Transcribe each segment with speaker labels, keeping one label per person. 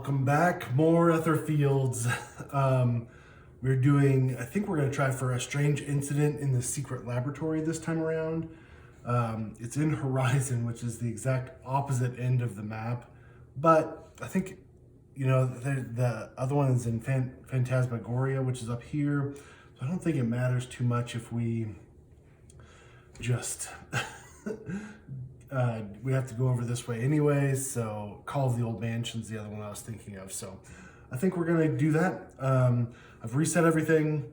Speaker 1: Welcome back, more Etherfields. We're doing, I think we're gonna try for a strange incident in the secret laboratory this time around. It's in Horizon, which is the exact opposite end of the map. But I think, you know, the other one is in Phantasmagoria, which is up here. So I don't think it matters too much if we just, we have to go over this way anyway, so Call of the Old Mansion's the other one I was thinking of. So I think we're gonna do that. I've reset everything.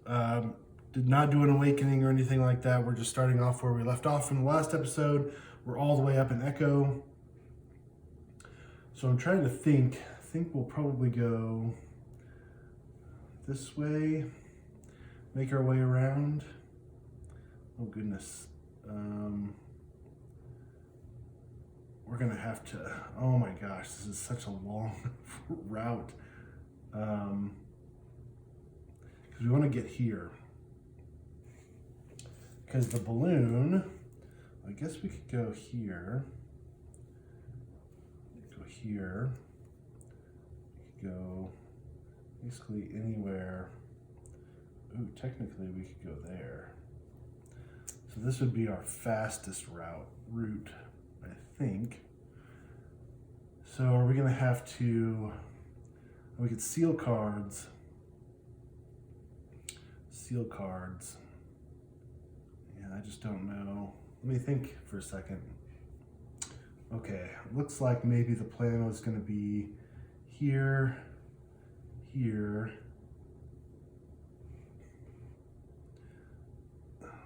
Speaker 1: Did not do an awakening or anything like that. We're just starting off where we left off in the last episode. We're all the way up in Echo. So I'm trying to think. I think we'll probably go this way, make our way around. Oh goodness. We're gonna have to, oh my gosh, this is such a long route. Because we want to get here. Because the balloon, I guess we could go here. Go here. We could go basically anywhere. Ooh, technically we could go there. So this would be our fastest route, I think. So are we gonna have to, we could seal cards. Yeah, I just don't know. Let me think for a second. Okay, looks like maybe the plan was gonna be here, here,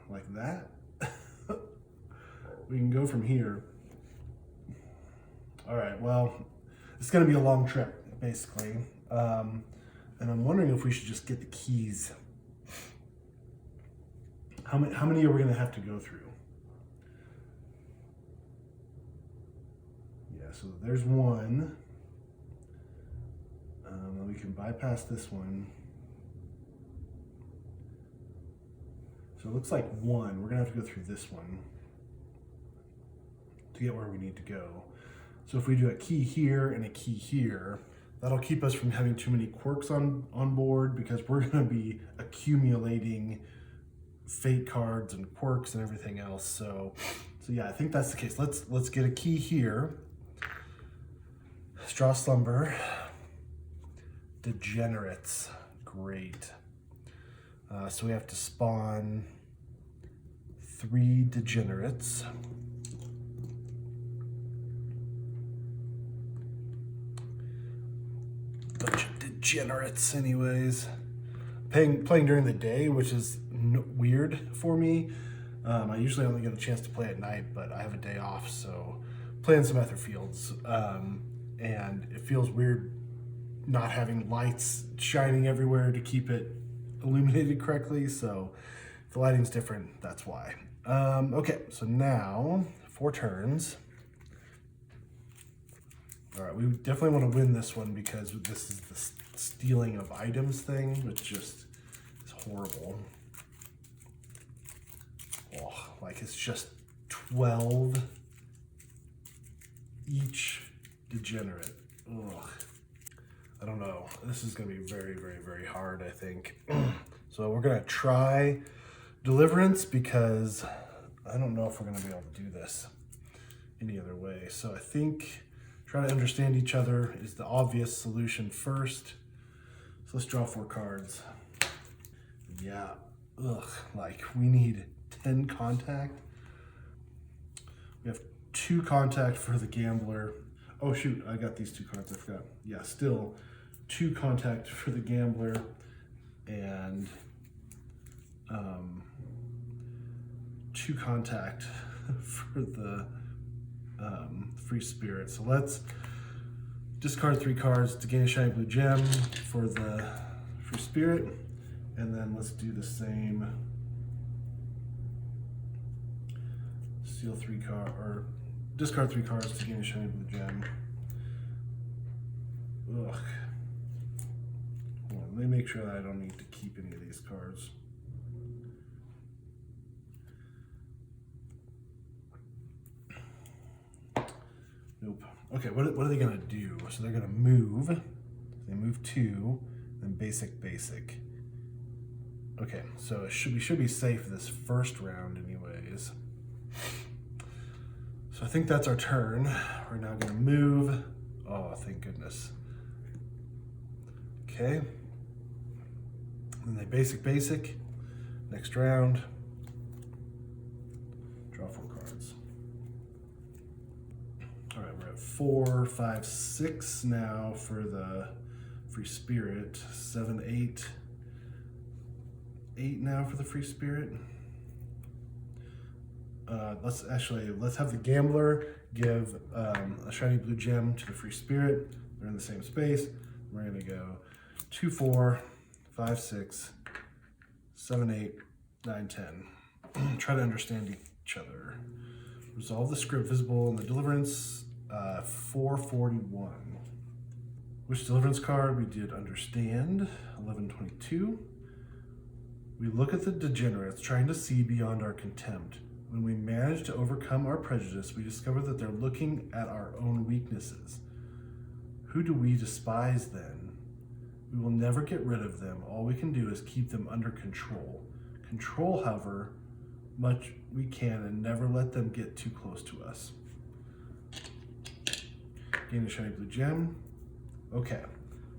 Speaker 1: like that. We can go from here. All right, well, it's gonna be a long trip, basically. And I'm wondering if we should just get the keys. How many are we gonna have to go through? Yeah, so there's one. We can bypass this one. So it looks like one. We're gonna have to go through this one to get where we need to go. So if we do a key here and a key here, that'll keep us from having too many quirks on board, because we're gonna be accumulating fate cards and quirks and everything else. So yeah, I think that's the case. Let's get a key here. Straw Slumber. Degenerates. Great. So we have to spawn 3 degenerates. Bunch of degenerates anyways. Playing during the day, which is weird for me. I usually only get a chance to play at night, but I have a day off, so playing some Etherfields. And it feels weird not having lights shining everywhere to keep it illuminated correctly, so if the lighting's different, that's why. Okay, so now 4 turns. All right, we definitely want to win this one, because this is the stealing of items thing, which just is horrible. Oh, like it's just 12 each degenerate. Ugh. I don't know. This is going to be very, very, very hard, I think. So we're going to try Deliverance, because I don't know if we're going to be able to do this any other way. So I think try to understand each other is the obvious solution first. So let's draw 4 cards. Yeah, ugh, like we need 10 contact. We have 2 contact for the gambler. Oh shoot, I got these 2 cards, I forgot. Yeah, still 2 contact for the gambler and 2 contact for the free spirit. So let's discard 3 cards to gain a shiny blue gem for the free spirit, and then let's do the same. Steal 3 cards, or discard 3 cards to gain a shiny blue gem. Ugh. Hold on, let me make sure that I don't need to keep any of these cards. Nope. Okay, what are they gonna do? So they're gonna move. They move 2, then basic, basic. Okay, so we should be safe this first round anyways. So I think that's our turn. We're now gonna move. Oh, thank goodness. Okay. And they basic, basic. Next round. Draw 4 cards. All right, we're at 4, 5, 6 now for the free spirit. 7, 8. 8 now for the free spirit. Let's have the gambler give a shiny blue gem to the free spirit. They're in the same space. We're gonna go 2, 4, 5, 6, 7, 8, 9, 10. Try to understand each other. Resolve the script visible in the deliverance. 441. Which deliverance card? We did understand. 1122. We look at the degenerates, trying to see beyond our contempt. When we manage to overcome our prejudice, we discover that they're looking at our own weaknesses. Who do we despise then? We will never get rid of them. All we can do is keep them under control. Control, however, much we can and never let them get too close to us. Gain a shiny blue gem. Okay.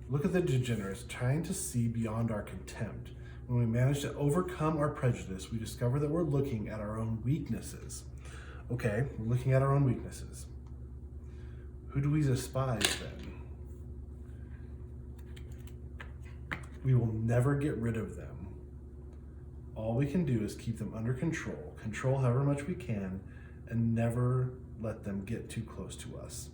Speaker 1: Look at the degenerates, trying to see beyond our contempt. When we manage to overcome our prejudice, we discover that we're looking at our own weaknesses. Okay, we're looking at our own weaknesses. Who do we despise then? We will never get rid of them. All we can do is keep them under control, control however much we can, and never let them get too close to us.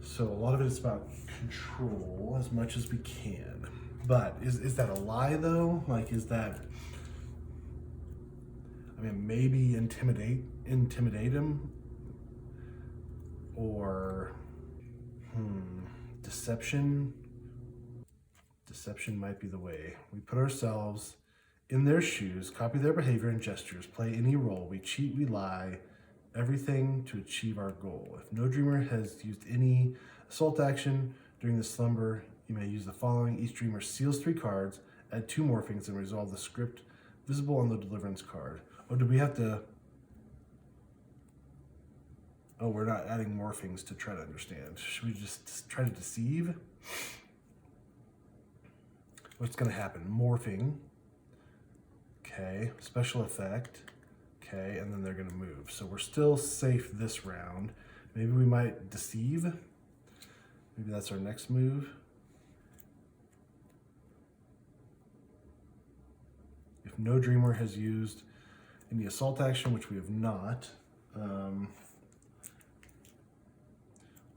Speaker 1: So a lot of it is about control as much as we can. But is that a lie though? Like, is that, I mean, maybe intimidate him, or deception? Deception might be the way. We put ourselves in their shoes, copy their behavior and gestures, play any role. We cheat, we lie, everything to achieve our goal. If no dreamer has used any assault action during the slumber, you may use the following. Each dreamer seals 3 cards, add 2 morphings, and resolve the script visible on the deliverance card. Oh, do we have to? Oh, we're not adding morphings to try to understand. Should we just try to deceive? What's gonna happen? Morphing. Okay, special effect. Okay, and then they're gonna move. So we're still safe this round. Maybe we might deceive. Maybe that's our next move. If no dreamer has used any assault action, which we have not,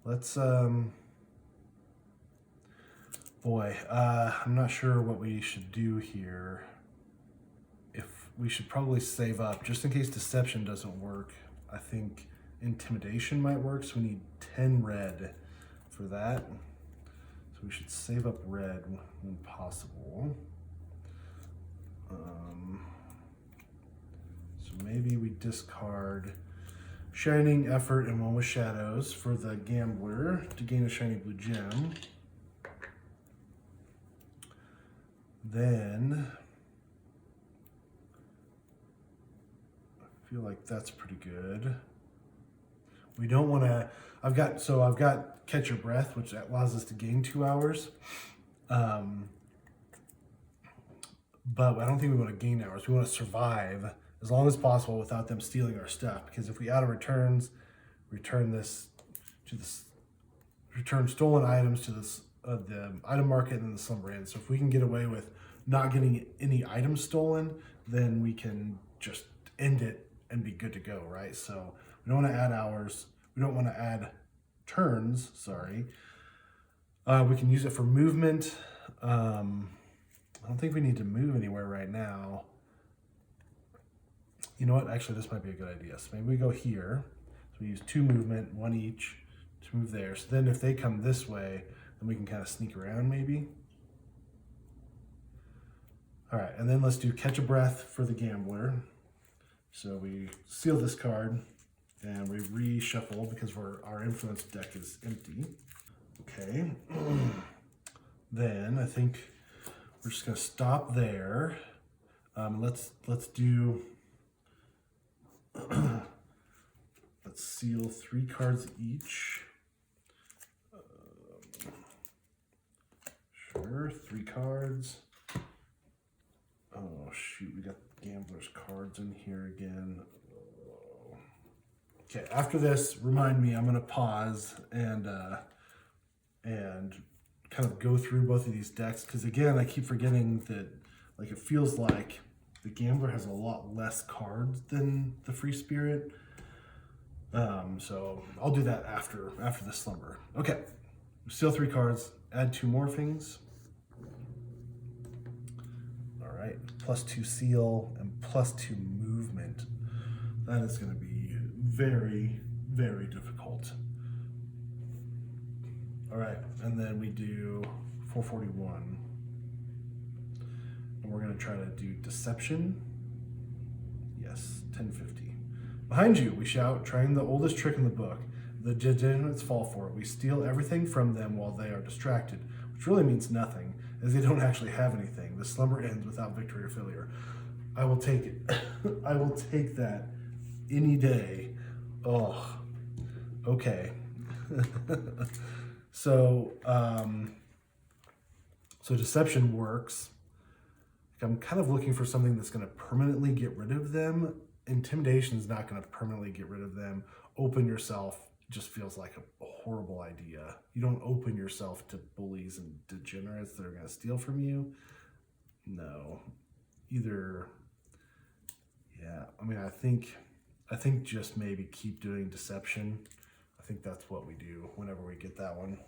Speaker 1: let's, I'm not sure what we should do here. If we should probably save up, just in case deception doesn't work. I think intimidation might work, so we need 10 red for that. So we should save up red when possible. So maybe we discard Shining, Effort, and one with Shadows for the Gambler to gain a shiny blue gem. Then I feel like that's pretty good. We don't want to, I've got Catch Your Breath, which allows us to gain 2 hours. But I don't think we want to gain hours. We want to survive as long as possible without them stealing our stuff. Because if we auto returns, return stolen items to this the item market and then the slumber inn. So if we can get away with not getting any items stolen, then we can just end it and be good to go, right? So we don't want to add hours. We don't want to add turns, sorry. We can use it for movement. I don't think we need to move anywhere right now. You know what? Actually, this might be a good idea. So maybe we go here. So we use 2 movement, 1 each to move there. So then if they come this way, then we can kind of sneak around maybe. All right, and then let's do Catch a Breath for the Gambler. So we seal this card And we reshuffle because our influence deck is empty. Okay. Then I think we're just gonna stop there. Let's do. Let's seal 3 cards each. Sure, 3 cards. Oh shoot, we got Gambler's cards in here again. Okay, after this, remind me, I'm gonna pause and kind of go through both of these decks, because again, I keep forgetting that, like, it feels like the Gambler has a lot less cards than the Free Spirit. So I'll do that after the Slumber. Okay, seal 3 cards, add 2 morphings. All right, +2 seal and +2 movement. That is going to be very, very difficult. All right, and then we do 441. And we're going to try to do Deception. Yes, 1050. Behind you, we shout, trying the oldest trick in the book. The degenerates fall for it. We steal everything from them while they are distracted, which really means nothing, as they don't actually have anything. The slumber ends without victory or failure. I will take it. I will take that any day. Oh, okay. So Deception works. I'm kind of looking for something that's going to permanently get rid of them. Intimidation is not going to permanently get rid of them. Open yourself just feels like a horrible idea. You don't open yourself to bullies and degenerates that are going to steal from you. No. Either, yeah, I mean, I think just maybe keep doing Deception. I think that's what we do whenever we get that one.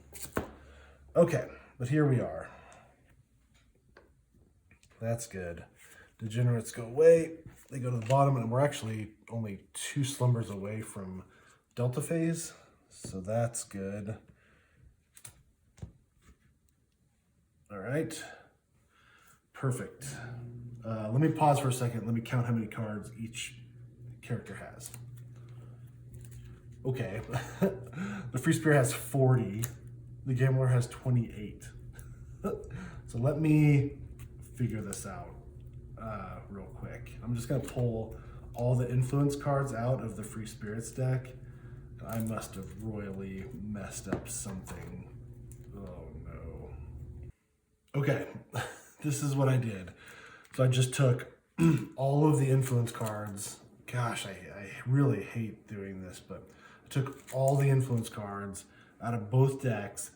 Speaker 1: Okay, but here we are. That's good. Degenerates go away. They go to the bottom, and we're actually only 2 slumbers away from Delta Phase, so that's good. All right. Perfect. Let me pause for a second. Let me count how many cards each character has. Okay. The Free Spirit has 40. The Gambler has 28. So let me figure this out real quick. I'm just going to pull all the influence cards out of the Free Spirits deck. I must have royally messed up something. Oh no. Okay, this is what I did. So I just took all of the influence cards. Gosh, I really hate doing this, but I took all the influence cards out of both decks,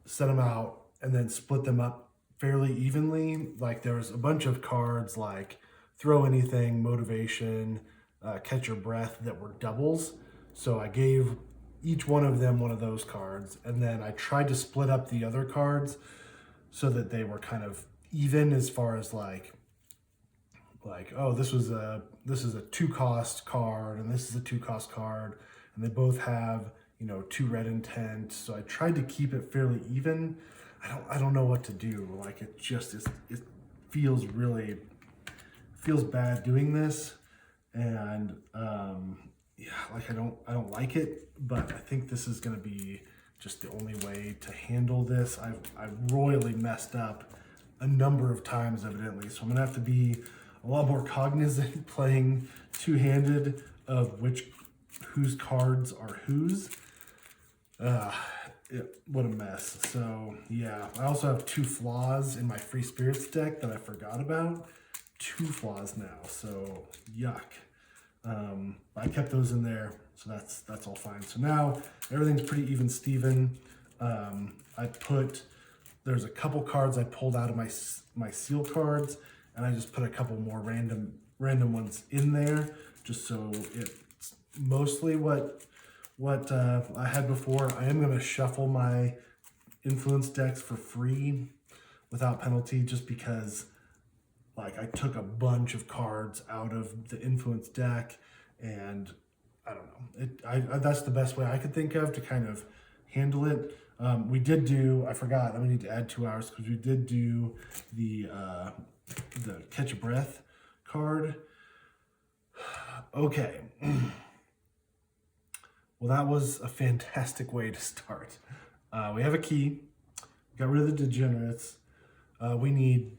Speaker 1: set them out, and then split them up fairly evenly. Like, there was a bunch of cards like Throw Anything, Motivation, Catch Your Breath that were doubles. So I gave each one of them one of those cards, and then I tried to split up the other cards so that they were kind of even as far as like oh, this is a 2-cost card, and this is a 2-cost card, and they both have, you know, 2 red intent. So I tried to keep it fairly even. I don't know what to do. Like, it just is, it feels bad doing this, and yeah, like I don't like it, but I think this is going to be just the only way to handle this. I've royally messed up a number of times, evidently, so I'm gonna have to be a lot more cognizant playing two-handed of whose cards are whose. What a mess. So yeah, I also have 2 flaws in my Free Spirits deck that I forgot about. 2 flaws now, so yuck. I kept those in there, so that's all fine. So now everything's pretty even Steven. There's a couple cards I pulled out of my seal cards, and I just put a couple more random ones in there, just so it's mostly what I had before. I am going to shuffle my influence decks for free without penalty, just because, like, I took a bunch of cards out of the influence deck, and I don't know. That's the best way I could think of to kind of handle it. We did do, I forgot, we need to add 2 hours, because we did do the Catch a Breath card. Okay. Well, that was a fantastic way to start. We have a key, got rid of the degenerates. We need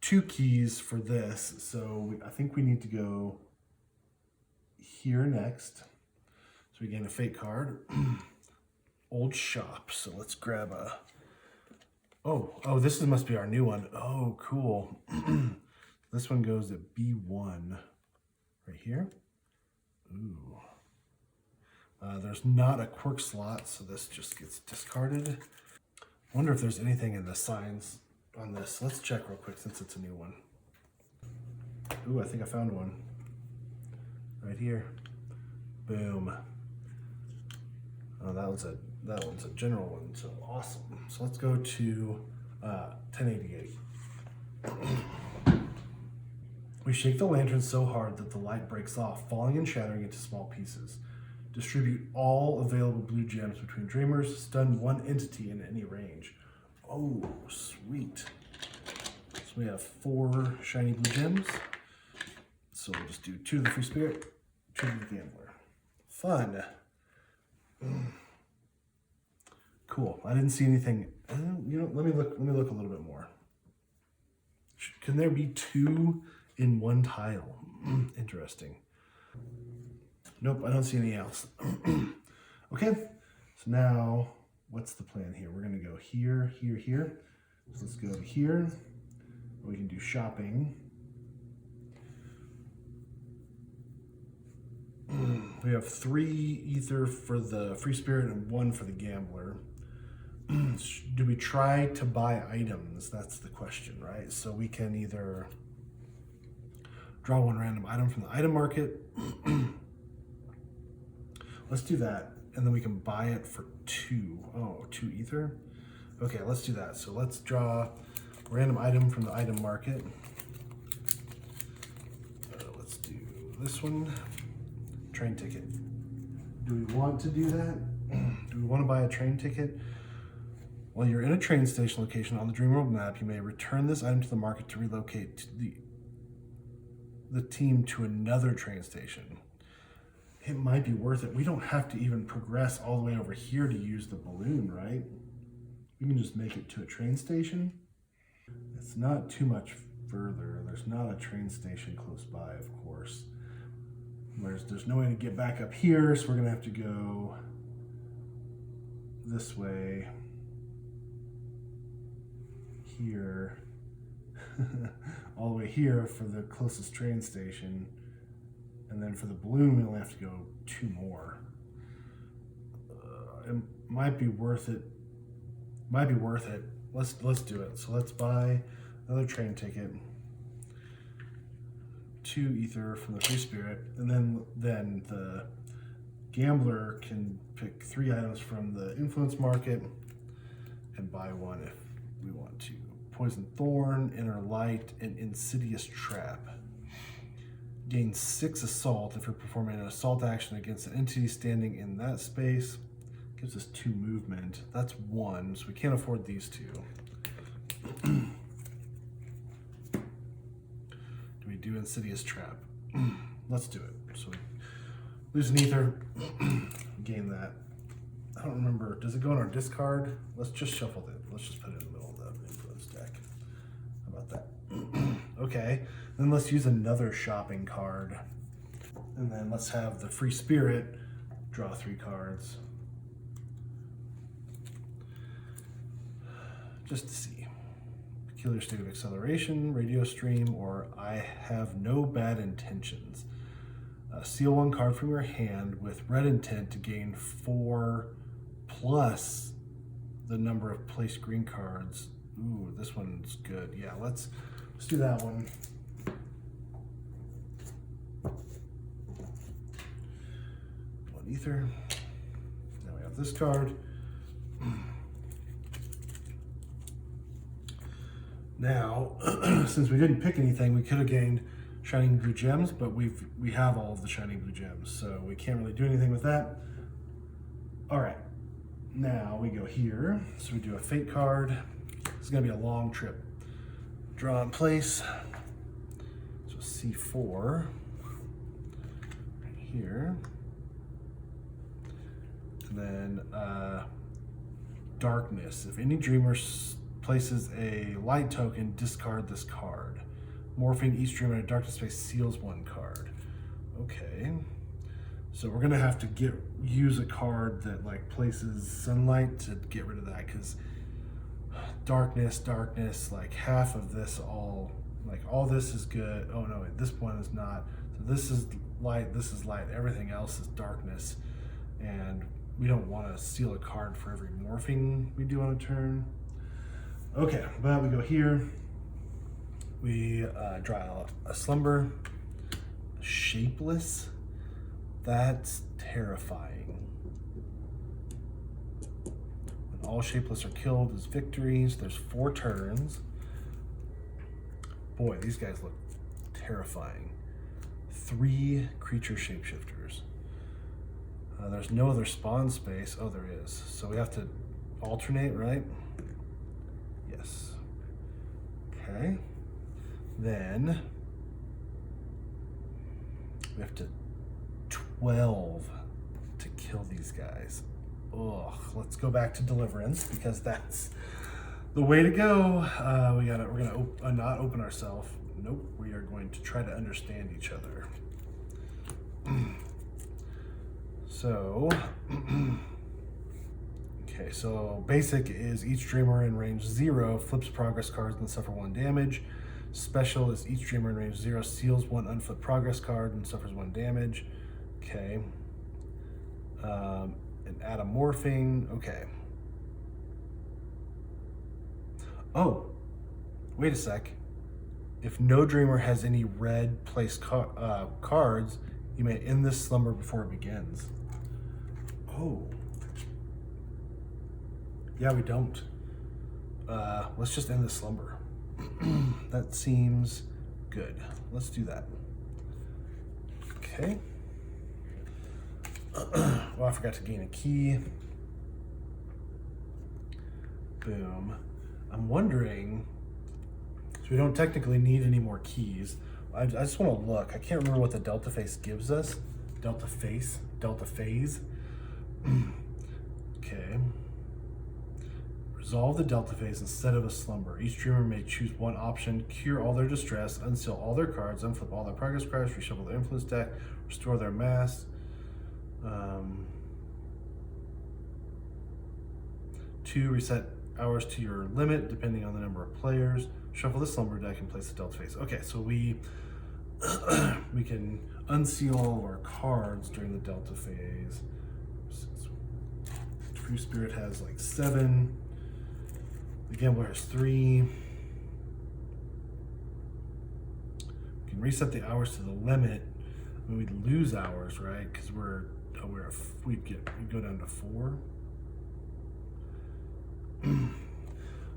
Speaker 1: 2 keys for this, so I think we need to go here next. So we gain a fate card. Old shop, so let's grab a... Oh, this must be our new one. Oh, cool. This one goes at B1, right here. Ooh. There's not a quirk slot, so this just gets discarded. Wonder if there's anything in the signs on this. Let's check real quick since it's a new one. Ooh, I think I found one. Right here. Boom. Oh, that one's a general one, so awesome. So let's go to 1088. We shake the lantern so hard that the light breaks off, falling and shattering into small pieces. Distribute all available blue gems between dreamers. Stun 1 entity in any range. Oh, sweet. So we have 4 shiny blue gems. So we'll just do 2 of the free spirit, 2 of the gambler. Fun. Cool. I didn't see anything. You know, let me look a little bit more. Can there be 2 in one tile? Interesting. Nope, I don't see anything else. Okay, so now what's the plan here? We're gonna go here, here, here. So let's go here. We can do shopping. We have 3 ether for the free spirit and 1 for the gambler. Do we try to buy items? That's the question, right? So we can either draw 1 random item from the item market. Let's do that, and then we can buy it for 2. Oh, 2 ether? Okay, let's do that. So let's draw a random item from the item market. Let's do this one. Train ticket. Do we want to do that? Do we want to buy a train ticket? While you're in a train station location on the Dreamworld map, you may return this item to the market to relocate to the team to another train station. It might be worth it. We don't have to even progress all the way over here to use the balloon, right? We can just make it to a train station. It's not too much further. There's not a train station close by, of course. There's no way to get back up here, so we're gonna have to go this way, here, all the way here for the closest train station. And then for the balloon, we only have to go 2 more. It might be worth it. Might be worth it. Let's do it. So let's buy another train ticket. 2 ether from the free spirit, and then the gambler can pick 3 items from the influence market and buy 1 if we want to. Poison Thorn, Inner Light, and Insidious Trap. Gain 6 assault if you're performing an assault action against an entity standing in that space. Gives us 2 movement. That's 1, so we can't afford these 2. Do we do Insidious Trap? Let's do it. So we lose an ether, gain that. I don't remember, does it go in our discard? Let's just shuffle it. Let's just put it in the middle of the influence deck. How about that? Okay, then let's use another shopping card. And then let's have the free spirit draw 3 cards. Just to see. Peculiar State of Acceleration, Radio Stream, or I Have No Bad Intentions. Seal 1 card from your hand with red intent to gain 4 plus the number of placed green cards. Ooh, this one's good. Yeah, let's do that one. One ether. Now we have this card. Now, since we didn't pick anything, we could have gained shining blue gems, but we have all of the shining blue gems, so we can't really do anything with that. All right, now we go here. So we do a fate card. It's gonna be a long trip. Draw in place. So C4 right here. then darkness. If any dreamer places a light token, discard this card. Morphing, each dreamer in a darkness space seals one card. Okay. So we're gonna have to use a card that like places sunlight to get rid of that, because darkness, like half of this all this is good. Oh no, wait, this one is not. So this is light, everything else is darkness. And we don't want to seal a card for every morphing we do on a turn. Okay, but we go here. We draw a slumber, shapeless. That's terrifying. When all shapeless are killed is victories. There's 4 turns. Boy, these guys look terrifying. 3 creature shapeshifters. There's no other spawn space. Oh, there is. So we have to alternate, right? Yes. Okay. Then we have to 12 to kill these guys. Ugh. Let's go back to Deliverance, because that's the way to go. We're gonna not open ourselves. Nope. We are going to try to understand each other. So, okay, so basic is each dreamer in range 0 flips progress cards and suffer 1 damage. Special is each dreamer in range 0 seals 1 unflipped progress card and suffers 1 damage. Okay. And add a morphing. Okay. Oh, wait a sec. If no dreamer has any red placed cards, you may end this slumber before it begins. Oh. Yeah, we don't. Let's just end this slumber. That seems good. Let's do that. Okay. Well, I forgot to gain a key. Boom. I'm wondering, so we don't technically need any more keys. I just want to look. I can't remember what the delta phase gives us. Delta phase. Okay. Resolve the delta phase instead of a slumber. Each dreamer may choose one option: cure all their distress, unseal all their cards, unflip all their progress cards, reshuffle their influence deck, restore their mass. 2, reset hours to your limit depending on the number of players. Shuffle the slumber deck and place the delta phase. Okay, so we can unseal all of our cards during the delta phase. True Spirit has like 7. The Gambler has 3. We can reset the hours to the limit. I mean, we'd lose hours, right? Because we'd go down to 4.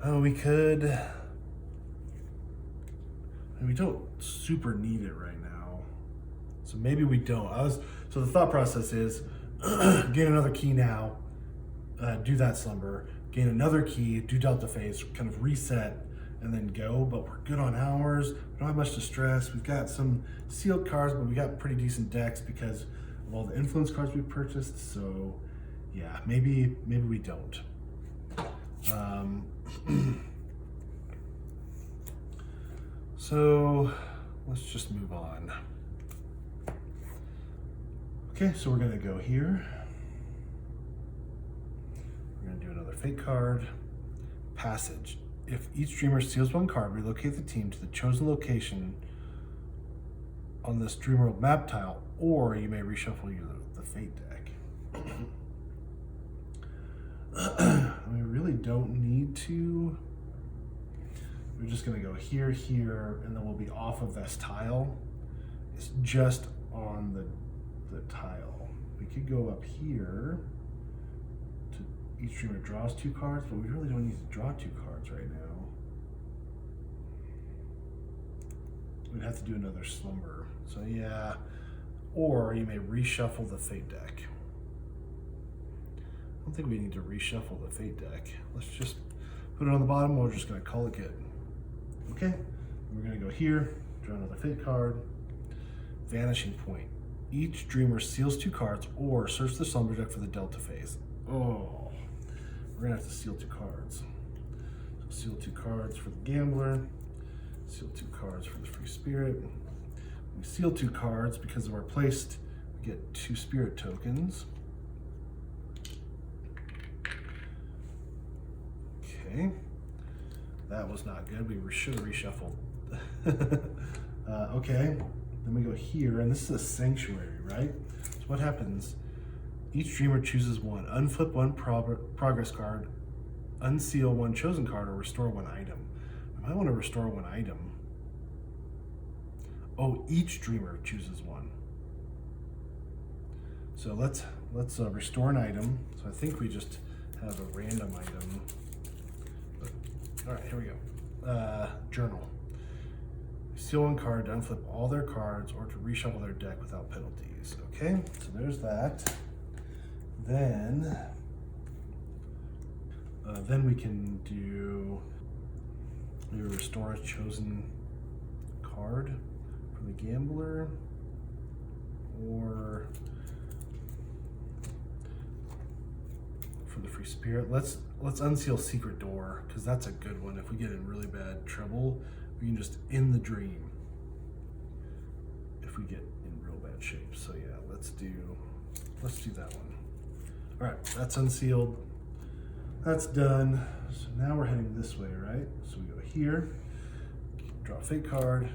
Speaker 1: Oh, we could. And we don't super need it right now, so maybe we don't. So the thought process is gain another key now, do that slumber, gain another key, do delta phase, kind of reset, and then go. But we're good on hours. We don't have much distress. We've got some sealed cards, but we got pretty decent decks because of all the influence cards we purchased. So yeah, maybe we don't. So let's just move on. Okay, so we're gonna go here. We're gonna do another fate card. Passage. If each dreamer steals 1 card, relocate the team to the chosen location on this dream world map tile, or you may reshuffle the fate deck. We really don't need to. We're just gonna go here, and then we'll be off of this tile. It's just on the tile. We could go up here to each dreamer draws 2 cards, but we really don't need to draw 2 cards right now. We'd have to do another slumber. So yeah, or you may reshuffle the fate deck. I don't think we need to reshuffle the fate deck. Let's just put it on the bottom. We're just gonna call it good. Okay, we're gonna go here, draw another fate card. Vanishing Point. Each dreamer seals 2 cards or search the slumber deck for the delta phase. Oh, we're gonna have to seal 2 cards. So seal 2 cards for the gambler, seal 2 cards for the free spirit. We seal 2 cards because of our placed, we get 2 spirit tokens. Okay, that was not good. We should have reshuffled. Okay, then we go here, and this is a sanctuary, right? So what happens? Each dreamer chooses one. Unflip 1 progress card, unseal 1 chosen card, or restore 1 item. I might want to restore 1 item. Oh, each dreamer chooses 1. So let's restore an item. So I think we just have a random item. All right, here we go. Journal. Seal 1 card to unflip all their cards or to reshuffle their deck without penalties. Okay, so there's that. Then we can do maybe restore a chosen card for the gambler, or for the free spirit. Let's unseal secret door, because that's a good one. If we get in really bad trouble, we can just end the dream if we get in real bad shape. So yeah, let's do that one. All right, that's unsealed. That's done. So now we're heading this way, right? So we go here, draw a fake card,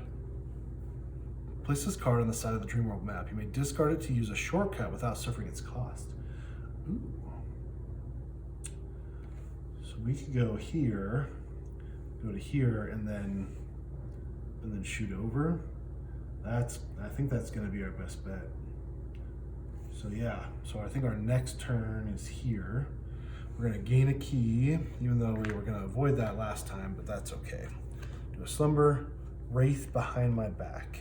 Speaker 1: place this card on the side of the Dream World map. You may discard it to use a shortcut without suffering its cost. Ooh. So we could go here, go to here, and then shoot over. I think that's gonna be our best bet. So yeah, so I think our next turn is here. We're gonna gain a key, even though we were gonna avoid that last time, but that's okay. Do a slumber, wraith behind my back.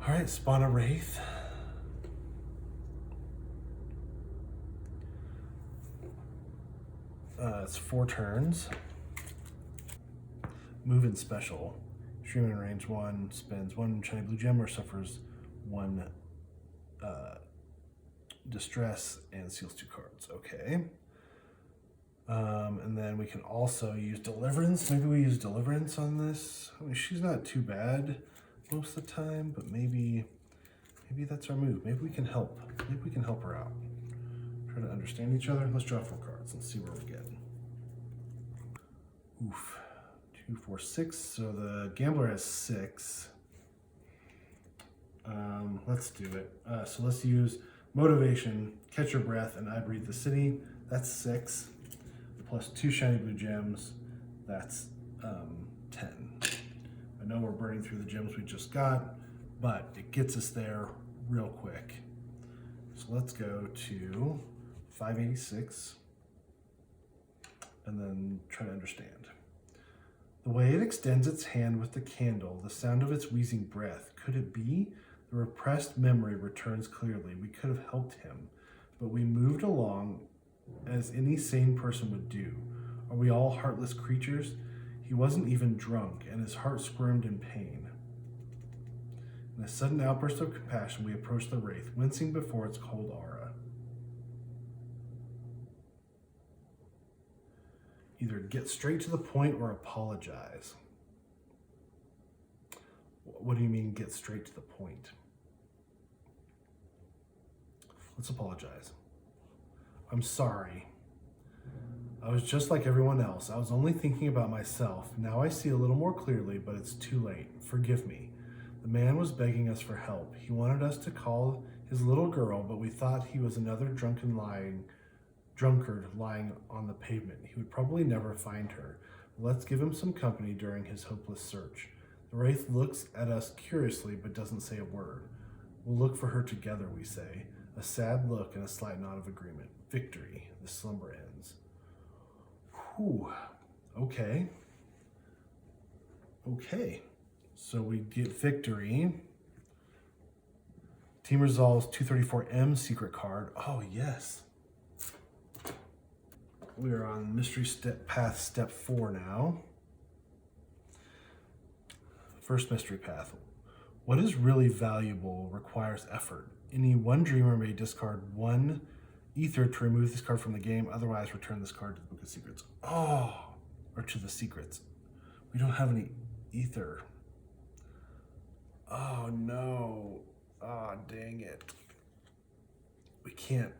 Speaker 1: All right, spawn a wraith. It's 4 turns. Move in special. Stream in range 1, spends 1 shiny blue gem or suffers 1 distress and seals 2 cards. Okay. And then we can also use deliverance. Maybe we use deliverance on this. I mean, she's not too bad most of the time, but maybe that's our move. Maybe we can help. Maybe we can help her out. Try to understand each other. Let's draw 4 cards and see where we get. Oof. 2, 4, 6. So the gambler has 6. Let's do it. So let's use motivation, catch your breath, and I breathe the city. That's 6. Plus 2 shiny blue gems. That's 10. I know we're burning through the gems we just got, but it gets us there real quick. So let's go to 586 and then try to understand. The way it extends its hand with the candle, the sound of its wheezing breath. Could it be? The repressed memory returns clearly. We could have helped him, but we moved along as any sane person would do. Are we all heartless creatures? He wasn't even drunk, and his heart squirmed in pain. In a sudden outburst of compassion, we approached the wraith, wincing before its cold aura. Either get straight to the point or apologize. What do you mean, get straight to the point? Let's apologize. I'm sorry. I was just like everyone else. I was only thinking about myself. Now I see a little more clearly, but it's too late. Forgive me. The man was begging us for help. He wanted us to call his little girl, but we thought he was another drunkard lying on the pavement. He would probably never find her. Let's give him some company during his hopeless search. The wraith looks at us curiously, but doesn't say a word. We'll look for her together, we say. A sad look and a slight nod of agreement. Victory. The slumber ends. Whew. Okay. Okay. So we get victory. Team resolves 234M secret card. Oh, yes. We are on mystery path step 4 now. First mystery path. What is really valuable requires effort. Any one dreamer may discard 1 Ether to remove this card from the game. Otherwise, return this card to the Book of Secrets. Oh, or to the secrets. We don't have any Ether. Oh no. Oh, dang it. We can't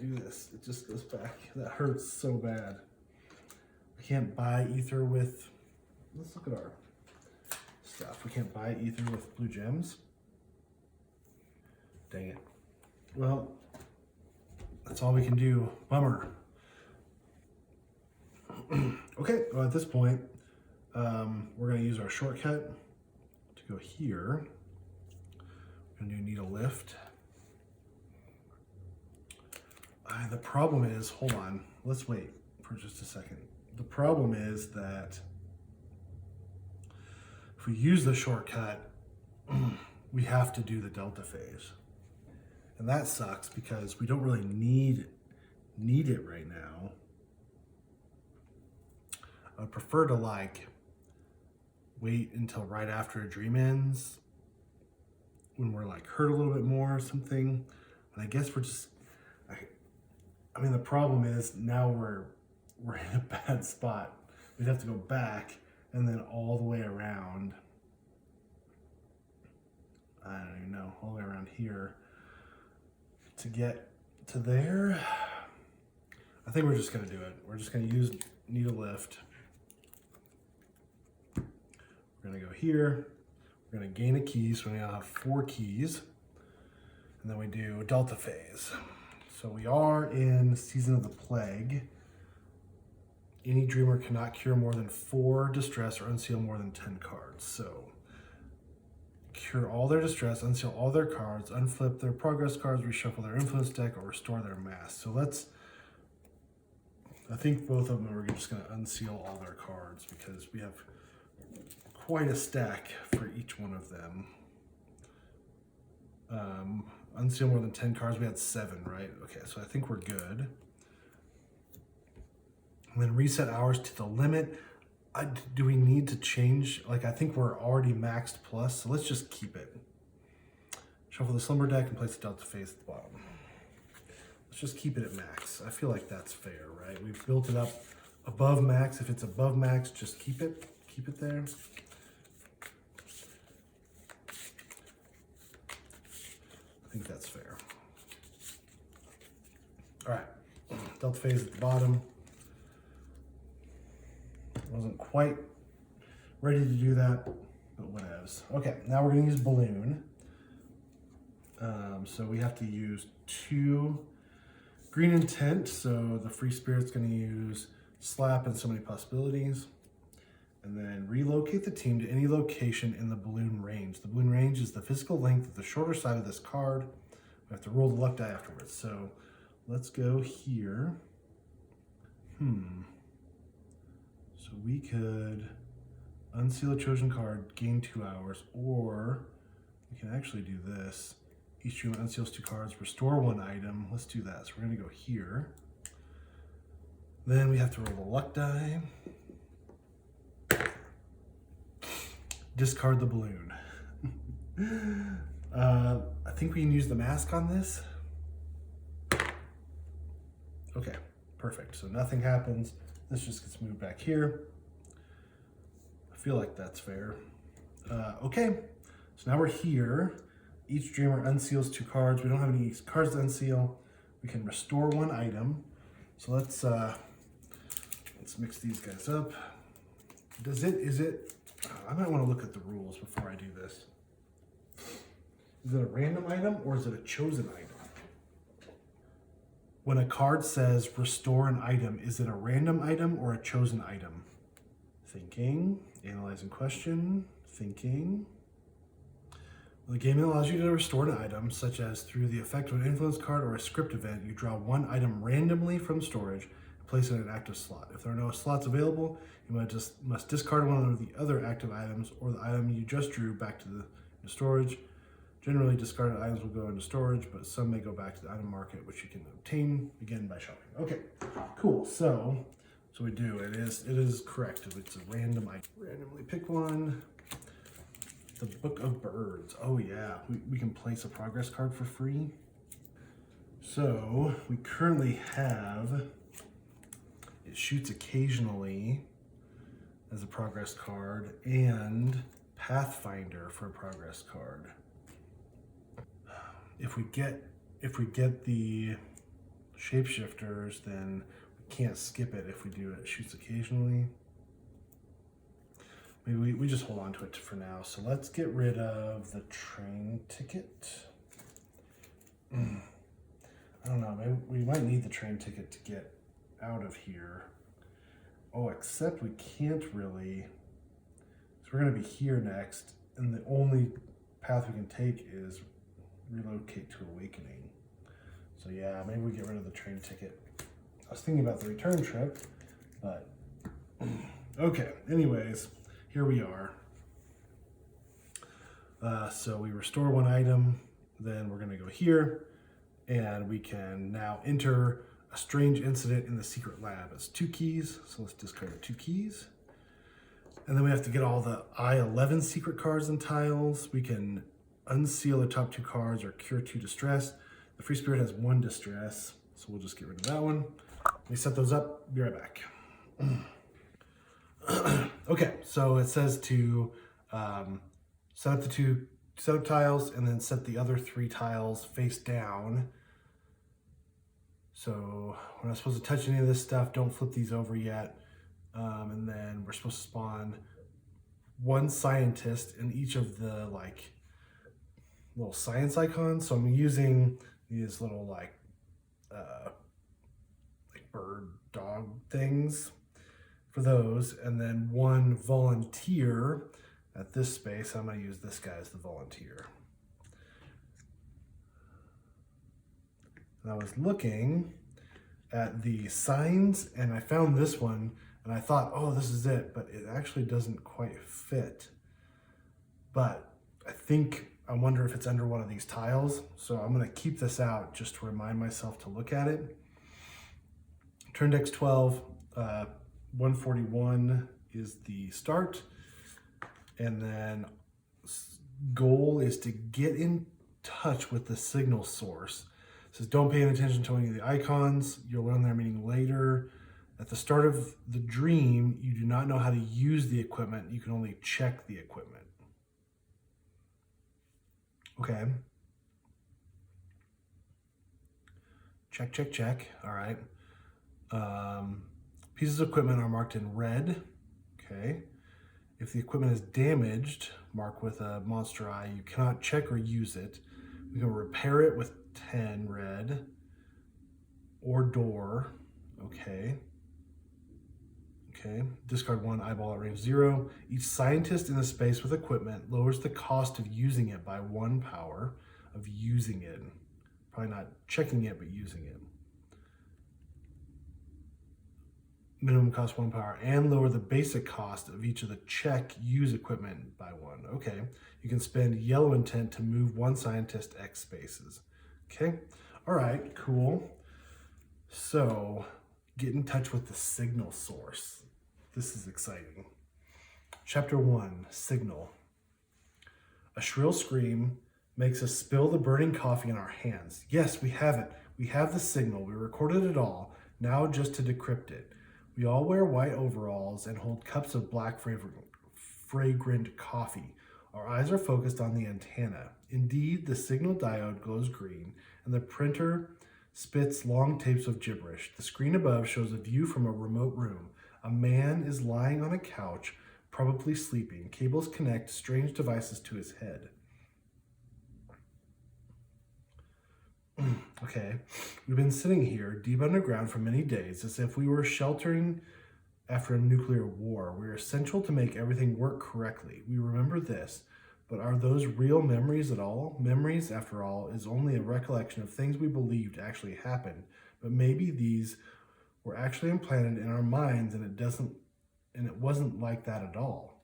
Speaker 1: do this. It just goes back. That hurts so bad. We can't buy Ether with, let's look at our stuff. We can't buy Ether with blue gems. Dang it. Well, that's all we can do. Bummer. Okay, well at this point, we're gonna use our shortcut to go here. We're gonna need a lift. The problem is, hold on, let's wait for just a second. The problem is that if we use the shortcut, we have to do the delta phase. And that sucks because we don't really need it right now. I would prefer to like wait until right after a dream ends when we're like hurt a little bit more or something. And I guess we're just, I mean, the problem is now we're in a bad spot. We'd have to go back and then all the way around. I don't even know, all the way around here to get to there. I think we're just gonna do it. We're just gonna need a lift. We're gonna go here. We're gonna gain a key, so we now have 4 keys. And then we do delta phase. So we are in Season of the Plague. Any dreamer cannot cure more than 4 distress or unseal more than 10 cards. So cure all their distress, unseal all their cards, unflip their progress cards, reshuffle their influence deck, or restore their mass. So I think both of them are just gonna unseal all their cards because we have quite a stack for each one of them. Unseal more than 10 cards, we had 7, right? Okay, so I think we're good. And then reset hours to the limit. Do we need to change? Like, I think we're already maxed plus, so let's just keep it. Shuffle the slumber deck and place the delta phase at the bottom. Let's just keep it at max. I feel like that's fair, right? We've built it up above max. If it's above max, just keep it there. I think that's fair. All right, delta phase at the bottom. Wasn't quite ready to do that, but whatevs. Okay, now we're gonna use balloon. So we have to use 2 green intent. So the free spirit's gonna use slap and so many possibilities. And then relocate the team to any location in the balloon range. The balloon range is the physical length of the shorter side of this card. We have to roll the luck die afterwards. So let's go here. So we could unseal a chosen card, gain 2 hours, or we can actually do this. Each dreamer unseals 2 cards, restore 1 item. Let's do that. So we're gonna go here. Then we have to roll the luck die. Discard the balloon. I think we can use the mask on this. Okay, perfect. So nothing happens. This just gets moved back here. I feel like that's fair. Okay, so now we're here. Each dreamer unseals 2 cards. We don't have any cards to unseal. We can restore 1 item. So let's mix these guys up. Is it, I might want to look at the rules before I do this. Is it a random item or is it a chosen item? When a card says restore an item, is it a random item or a chosen item? Thinking, analyzing question, thinking. Well, the game allows you to restore an item, such as through the effect of an influence card or a script event. You draw 1 item randomly from storage and place it in an active slot. If there are no slots available, you must discard one of the other active items or the item you just drew back to the storage. Generally, discarded items will go into storage, but some may go back to the item market, which you can obtain again by shopping. Okay, cool. So we do. It is correct. It's a random item. Randomly pick one. The Book of Birds. Oh yeah, we can place a progress card for free. So we currently have, it shoots occasionally as a progress card, and Pathfinder for a progress card. If we get the shapeshifters, then we can't skip it. If we do it shoots occasionally. Maybe we just hold on to it for now. So let's get rid of the train ticket. I don't know, maybe we might need the train ticket to get out of here. Oh, except we can't really. So we're gonna be here next, and the only path we can take is relocate to Awakening. So yeah, maybe we get rid of the train ticket. I was thinking about the return trip, but okay, anyways, here we are. So we restore one item, then we're gonna go here, and we can now enter a strange incident in the secret lab. It's 2 keys, so let's discard 2 keys. And then we have to get all the I-11 secret cards and tiles. We can unseal the top 2 cards or cure 2 distress. The free spirit has 1 distress, so we'll just get rid of that one. We set those up, be right back. Okay, so it says to set up the 2 setup tiles and then set the other 3 tiles face down. So we're not supposed to touch any of this stuff. Don't flip these over yet. And then we're supposed to spawn 1 scientist in each of the like little science icons. So I'm using these little like bird dog things for those, and then 1 volunteer at this space. I'm going to use this guy as the volunteer. And I was looking at the signs and I found this one and I thought, oh, this is it, but it actually doesn't quite fit. But I wonder if it's under one of these tiles. So I'm going to keep this out just to remind myself to look at it. Turn dex 12, 141 is the start. And then goal is to get in touch with the signal source. It says don't pay any attention to any of the icons. You'll learn their meaning later. At the start of the dream, you do not know how to use the equipment. You can only check the equipment. Okay. Check, check, check. All right. Pieces of equipment are marked in red. Okay. If the equipment is damaged, mark with a monster eye. You cannot check or use it. We can repair it with 10 red or door. Okay. Okay. Discard 1 eyeball at range 0. Each scientist in a space with equipment lowers the cost of using it by 1 power of using it. Probably not checking it, but using it. Minimum cost 1 power, and lower the basic cost of each of the check use equipment by 1. Okay, you can spend yellow intent to move 1 scientist X spaces. Okay, all right, cool. So get in touch with the signal source. This is exciting. Chapter 1, Signal. A shrill scream makes us spill the burning coffee in our hands. Yes, we have it. We have the signal. We recorded it all. Now just to decrypt it. We all wear white overalls and hold cups of black fragrant coffee. Our eyes are focused on the antenna. Indeed, the signal diode glows green, and the printer spits long tapes of gibberish. The screen above shows a view from a remote room. A man is lying on a couch, probably sleeping. Cables connect strange devices to his head. Okay, we've been sitting here deep underground for many days as if we were sheltering after a nuclear war. We are essential to make everything work correctly. We remember this, but are those real memories at all? Memories, after all, is only a recollection of things we believed actually happened, but maybe these were actually implanted in our minds and it wasn't like that at all.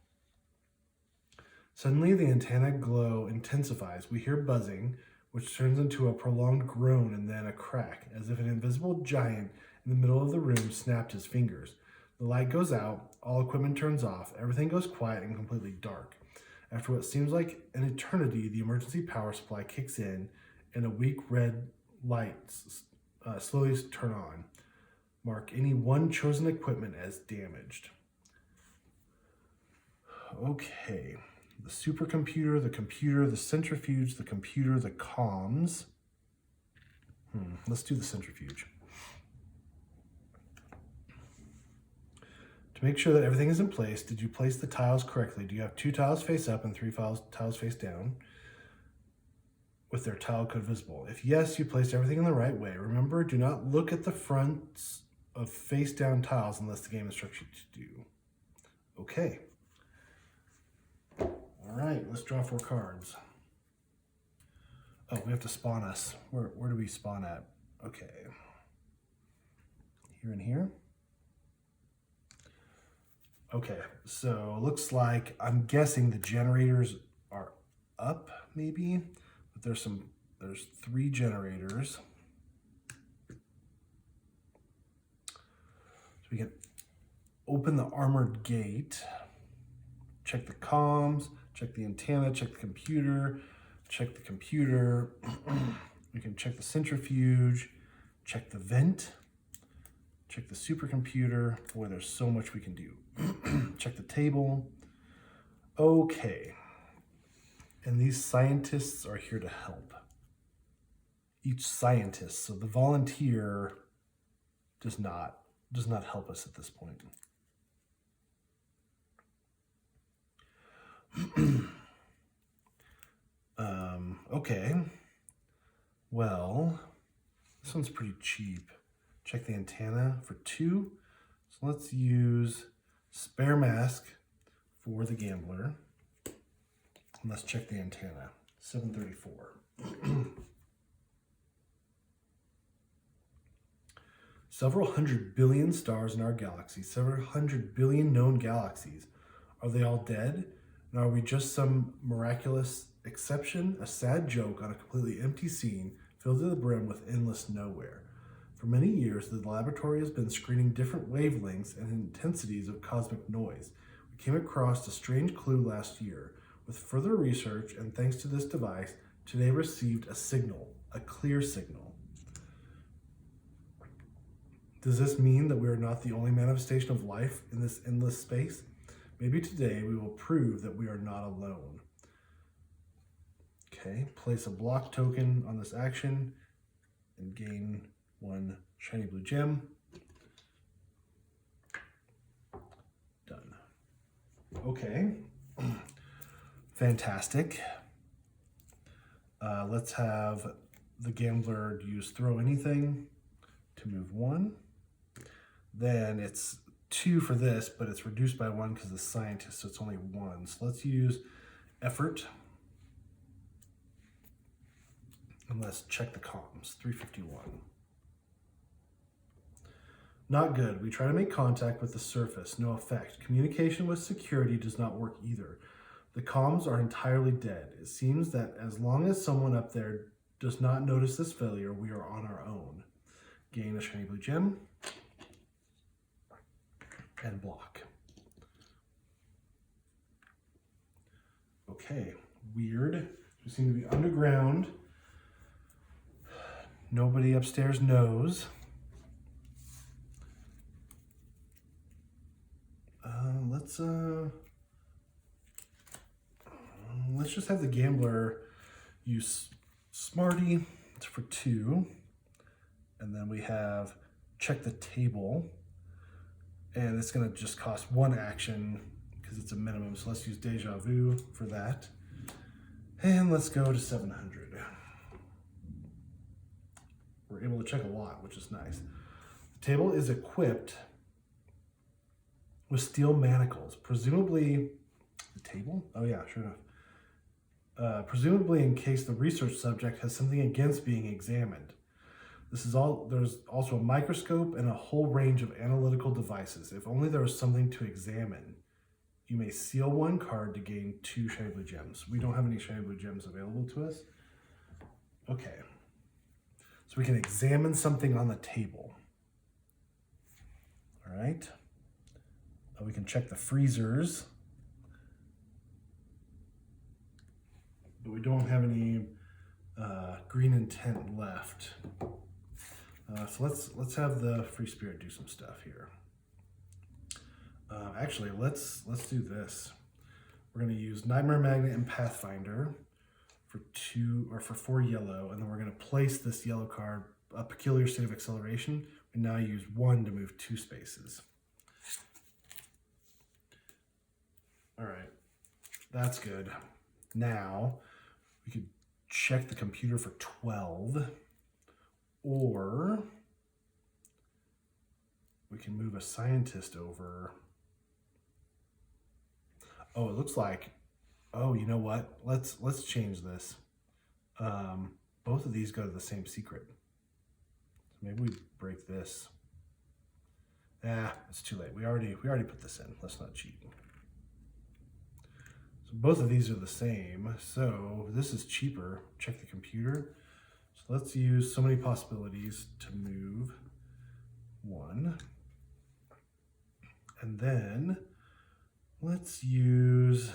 Speaker 1: Suddenly the antenna glow intensifies. We hear buzzing, which turns into a prolonged groan and then a crack, as if an invisible giant in the middle of the room snapped his fingers. The light goes out, all equipment turns off, everything goes quiet and completely dark. After what seems like an eternity, the emergency power supply kicks in, and a weak red lights slowly turn on. Mark any one chosen equipment as damaged. Okay, the supercomputer, the computer, the centrifuge, the computer, the comms. Let's do the centrifuge. To make sure that everything is in place, did you place the tiles correctly? Do you have 2 tiles face up and 3 tiles face down with their tile code visible? If yes, you placed everything in the right way. Remember, do not look at the fronts of face down tiles unless the game instructs you to do. Okay. All right, let's draw 4 cards. Oh, we have to spawn us. Where do we spawn at? Okay. Here and here. Okay, so looks like, I'm guessing the generators are up maybe, but there's 3 generators. So we can open the armored gate, check the comms, check the antenna, check the computer, we can check the centrifuge, check the vent, check the supercomputer. Boy, there's so much we can do. Check the table. Okay. And these scientists are here to help. Each scientist. So the volunteer does not help us at this point. Okay. Well, this one's pretty cheap. Check the antenna for 2. So let's use spare mask for the gambler. And let's check the antenna. 734. Several hundred billion stars in our galaxy, several hundred billion known galaxies. Are they all dead? And are we just some miraculous exception? A sad joke on a completely empty scene filled to the brim with endless nowhere. For many years, the laboratory has been screening different wavelengths and intensities of cosmic noise. We came across a strange clue last year. With further research and thanks to this device, today received a signal, a clear signal. Does this mean that we are not the only manifestation of life in this endless space? Maybe today we will prove that we are not alone. Okay, place a block token on this action and gain 1 shiny blue gem. Done. Okay, fantastic. Let's have the gambler use throw anything to move 1. Then it's 2 for this, but it's reduced by 1 because the scientist, so it's only 1. So let's use effort. And let's check the comms, 351. Not good. We try to make contact with the surface, no effect. Communication with security does not work either. The comms are entirely dead. It seems that as long as someone up there does not notice this failure, we are on our own. Gain a shiny blue gem. And block. Okay, weird. We seem to be underground. Nobody upstairs knows. Let's just have the gambler use Smarty for 2. And then we have check the table. And it's going to just cost 1 action because it's a minimum. So let's use Deja Vu for that. And let's go to 700. We're able to check a lot, which is nice. The table is equipped with steel manacles. Presumably, the table? Oh yeah, sure enough. Presumably in case the research subject has something against being examined. There's also a microscope and a whole range of analytical devices. If only there was something to examine. You may seal 1 card to gain 2 shiny blue gems. We don't have any shiny blue gems available to us. Okay. So we can examine something on the table. All right. We can check the freezers. But we don't have any green intent left. So let's have the Free Spirit do some stuff here. Actually, let's do this. We're going to use Nightmare Magnet and Pathfinder for 4 yellow, and then we're going to place this yellow card, a Peculiar State of Acceleration. We now use 1 to move 2 spaces. All right, that's good. Now we could check the computer for 12, or we can move a scientist over. Oh, it looks like, oh, you know what? Let's change this. Both of these go to the same secret. So maybe we break this. It's too late. We already put this in. Let's not cheat. So both of these are the same. So this is cheaper. Check the computer. So let's use so many possibilities to move 1. And then let's use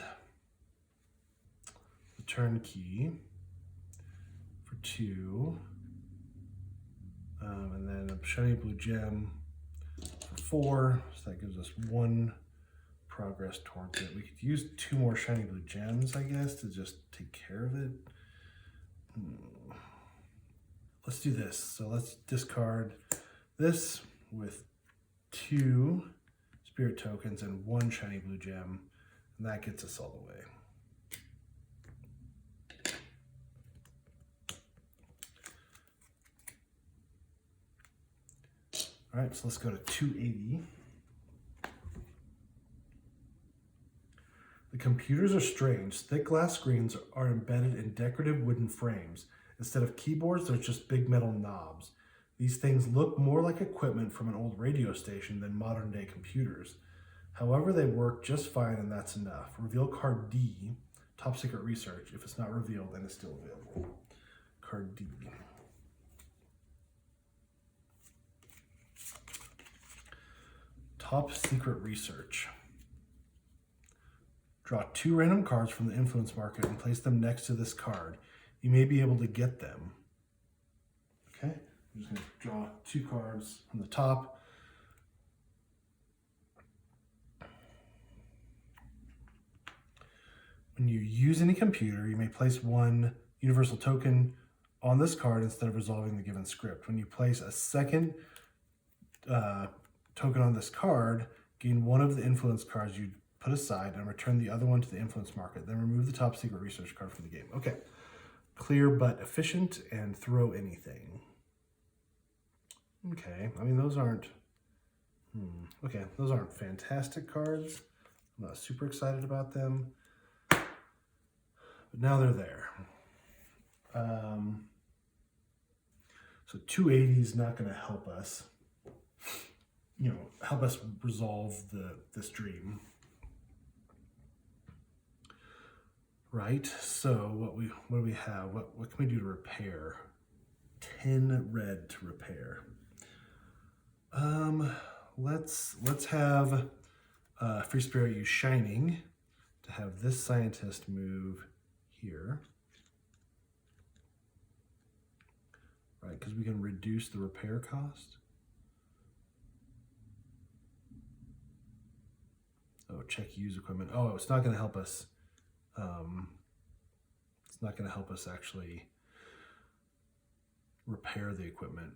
Speaker 1: the turnkey for 2. And then a shiny blue gem for 4. So that gives us 1 progress towards it. We could use 2 more shiny blue gems, I guess, to just take care of it. Let's do this. So let's discard this with 2 spirit tokens and 1 shiny blue gem, and that gets us all the way. All right, so let's go to 280. The computers are strange. Thick glass screens are embedded in decorative wooden frames. Instead of keyboards, there's just big metal knobs. These things look more like equipment from an old radio station than modern day computers. However, they work just fine, and that's enough. Reveal card D, top secret research. If it's not revealed, then it's still available. Card D. Top secret research. Draw 2 random cards from the influence market and place them next to this card. You may be able to get them. Okay, I'm just going to draw 2 cards from the top. When you use any computer, you may place 1 universal token on this card instead of resolving the given script. When you place a second token on this card, gain 1 of the influence cards you put aside and return the other one to the influence market. Then remove the top secret research card from the game. Okay, clear but efficient, and throw anything. Okay, I mean, those aren't, okay, those aren't fantastic cards. I'm not super excited about them, but now they're there. So 280 is not going to help us, help us resolve this dream. Right, so what do we have? What can we do to repair? 10 red to repair. Let's have Free Spirit use Shining to have this scientist move here. Right, because we can reduce the repair cost. Oh, check use equipment. Oh, it's not going to help us. It's not going to help us actually repair the equipment.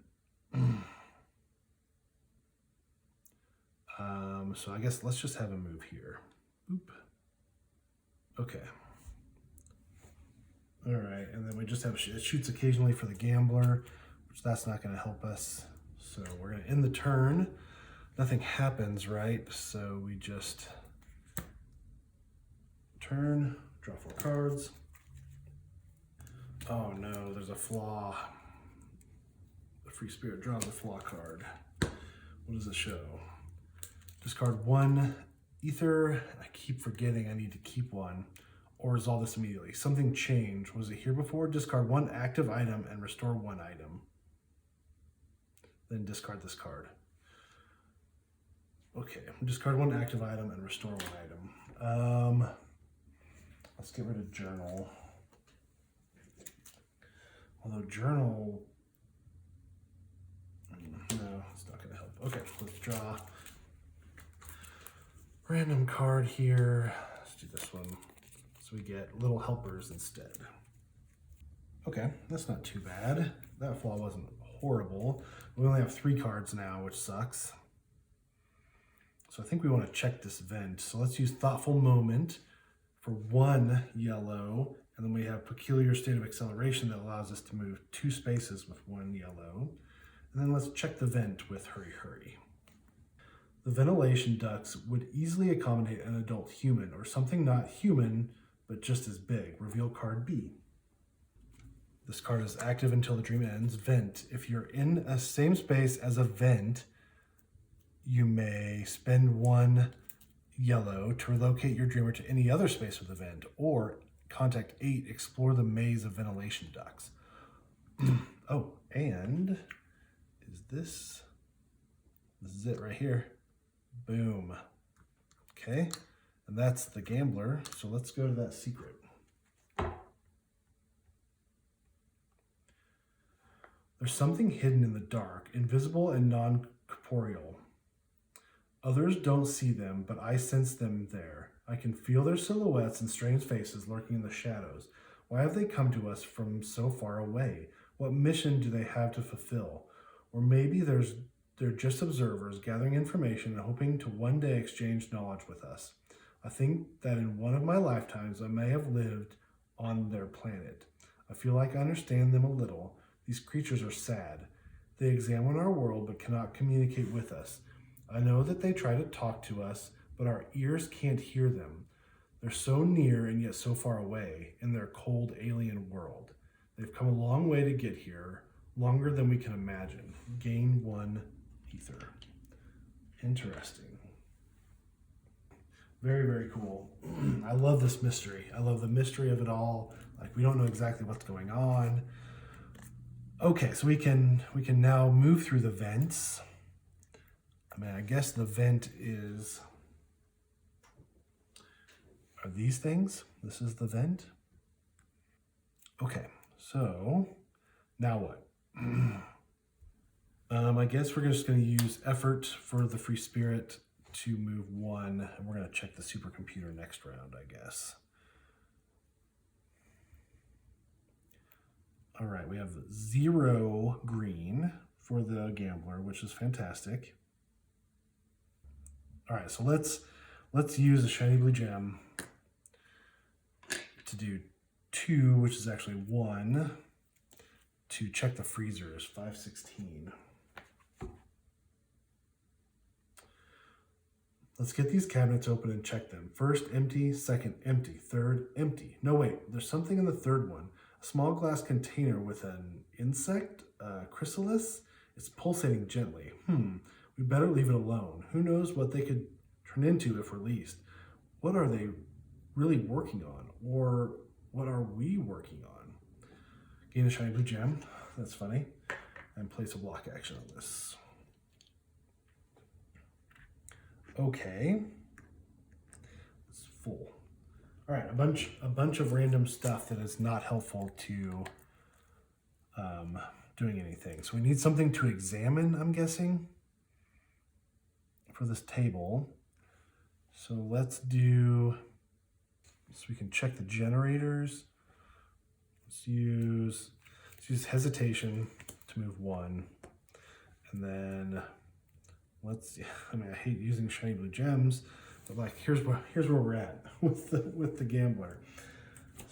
Speaker 1: So I guess let's just have a move here. Boop. Okay. All right, and then we just have it shoots occasionally for the gambler, which that's not going to help us. So we're going to end the turn. Nothing happens, right? So we just turn, draw 4 cards. Oh no, there's a flaw. The Free Spirit draws a flaw card. What does it show? Discard 1 ether. I keep forgetting I need to keep 1. Or resolve this immediately. Something changed. Was it here before? Discard 1 active item and restore 1 item. Then discard this card. Okay, discard 1 active item and restore 1 item. Let's get rid of journal. Although journal, no, it's not gonna help. Okay, let's draw random card here. Let's do this one. So we get little helpers instead. Okay, that's not too bad. That flaw wasn't horrible. We only have 3 cards now, which sucks. So I think we want to check this vent. So let's use Thoughtful Moment for 1 yellow, and then we have Peculiar State of Acceleration that allows us to move 2 spaces with 1 yellow. And then let's check the vent with Hurry Hurry. The ventilation ducts would easily accommodate an adult human or something not human, but just as big. Reveal card B. This card is active until the dream ends. Vent. If you're in a same space as a vent, you may spend 1 yellow to relocate your dreamer to any other space with a vent, or contact 8, explore the maze of ventilation ducts. Oh, and this is it right here. Boom. Okay, and that's the gambler. So let's go to that secret. There's something hidden in the dark, invisible and non-corporeal. Others don't see them, but I sense them there. I can feel their silhouettes and strange faces lurking in the shadows. Why have they come to us from so far away? What mission do they have to fulfill? Or maybe they're just observers gathering information and hoping to one day exchange knowledge with us. I think that in one of my lifetimes I may have lived on their planet. I feel like I understand them a little. These creatures are sad. They examine our world but cannot communicate with us. I know that they try to talk to us, but our ears can't hear them. They're so near and yet so far away in their cold alien world. They've come a long way to get here, longer than we can imagine. Gain 1 ether. Interesting. Very, very cool. I love this mystery. I love the mystery of it all. Like, we don't know exactly what's going on. Okay, so we can now move through the vents. I mean, I guess the vent are these things? This is the vent? Okay, so now what? I guess we're just going to use effort for the free spirit to move 1, and we're going to check the supercomputer next round, I guess. All right, we have 0 green for the gambler, which is fantastic. All right, so let's use a shiny blue gem to do 2, which is actually 1, to check the freezers, 516. Let's get these cabinets open and check them. First, empty. Second, empty. Third, empty. No, wait, there's something in the third one. A small glass container with an insect, chrysalis. It's pulsating gently. We better leave it alone. Who knows what they could turn into if released? What are they really working on? Or what are we working on? Gain a shiny blue gem. That's funny. And place a block action on this. Okay. It's full. All right, a bunch of random stuff that is not helpful to doing anything. So we need something to examine, I'm guessing, for this table. So let's do, so we can check the generators. Let's use hesitation to move 1. And then I mean, I hate using shiny blue gems, but like, here's where we're at with the gambler.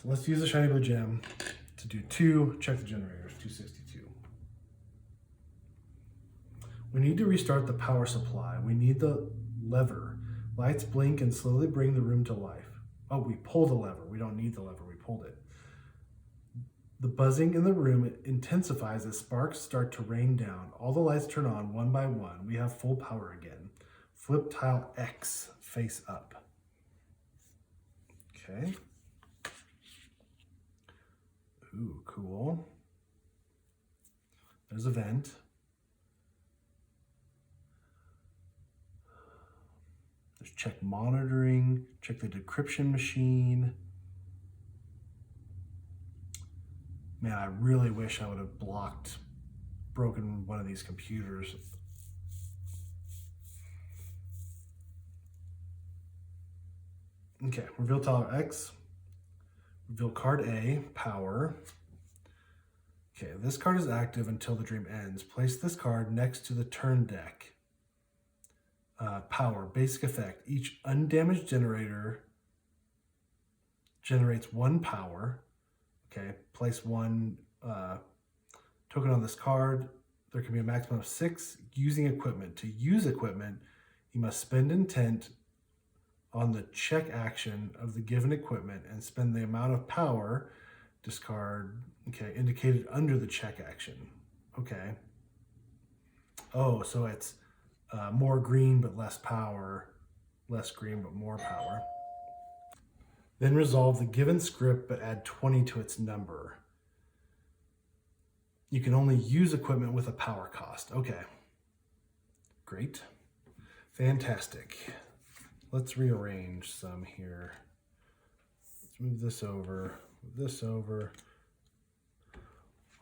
Speaker 1: So let's use a shiny blue gem to do 2, check the generators, 262. We need to restart the power supply. We need the lever. Lights blink and slowly bring the room to life. Oh, we pulled the lever. We don't need the lever, we pulled it. The buzzing in the room intensifies as sparks start to rain down. All the lights turn on one by one. We have full power again. Flip tile X, face up. Okay. Ooh, cool. There's a vent. There's check monitoring, check the decryption machine. Man, I really wish I would have broken one of these computers. Okay, reveal tile X, reveal card A, power. Okay, this card is active until the dream ends. Place this card next to the turn deck. Power, basic effect. Each undamaged generator generates 1 power. Okay, place 1 token on this card. There can be a maximum of 6 using equipment. To use equipment, you must spend intent on the check action of the given equipment and spend the amount of power, discard, okay, indicated under the check action. Okay. Oh, so it's more green but less power, less green but more power. Then resolve the given script but add 20 to its number. You can only use equipment with a power cost. Okay. Great. Fantastic. Let's rearrange some here. Let's move this over,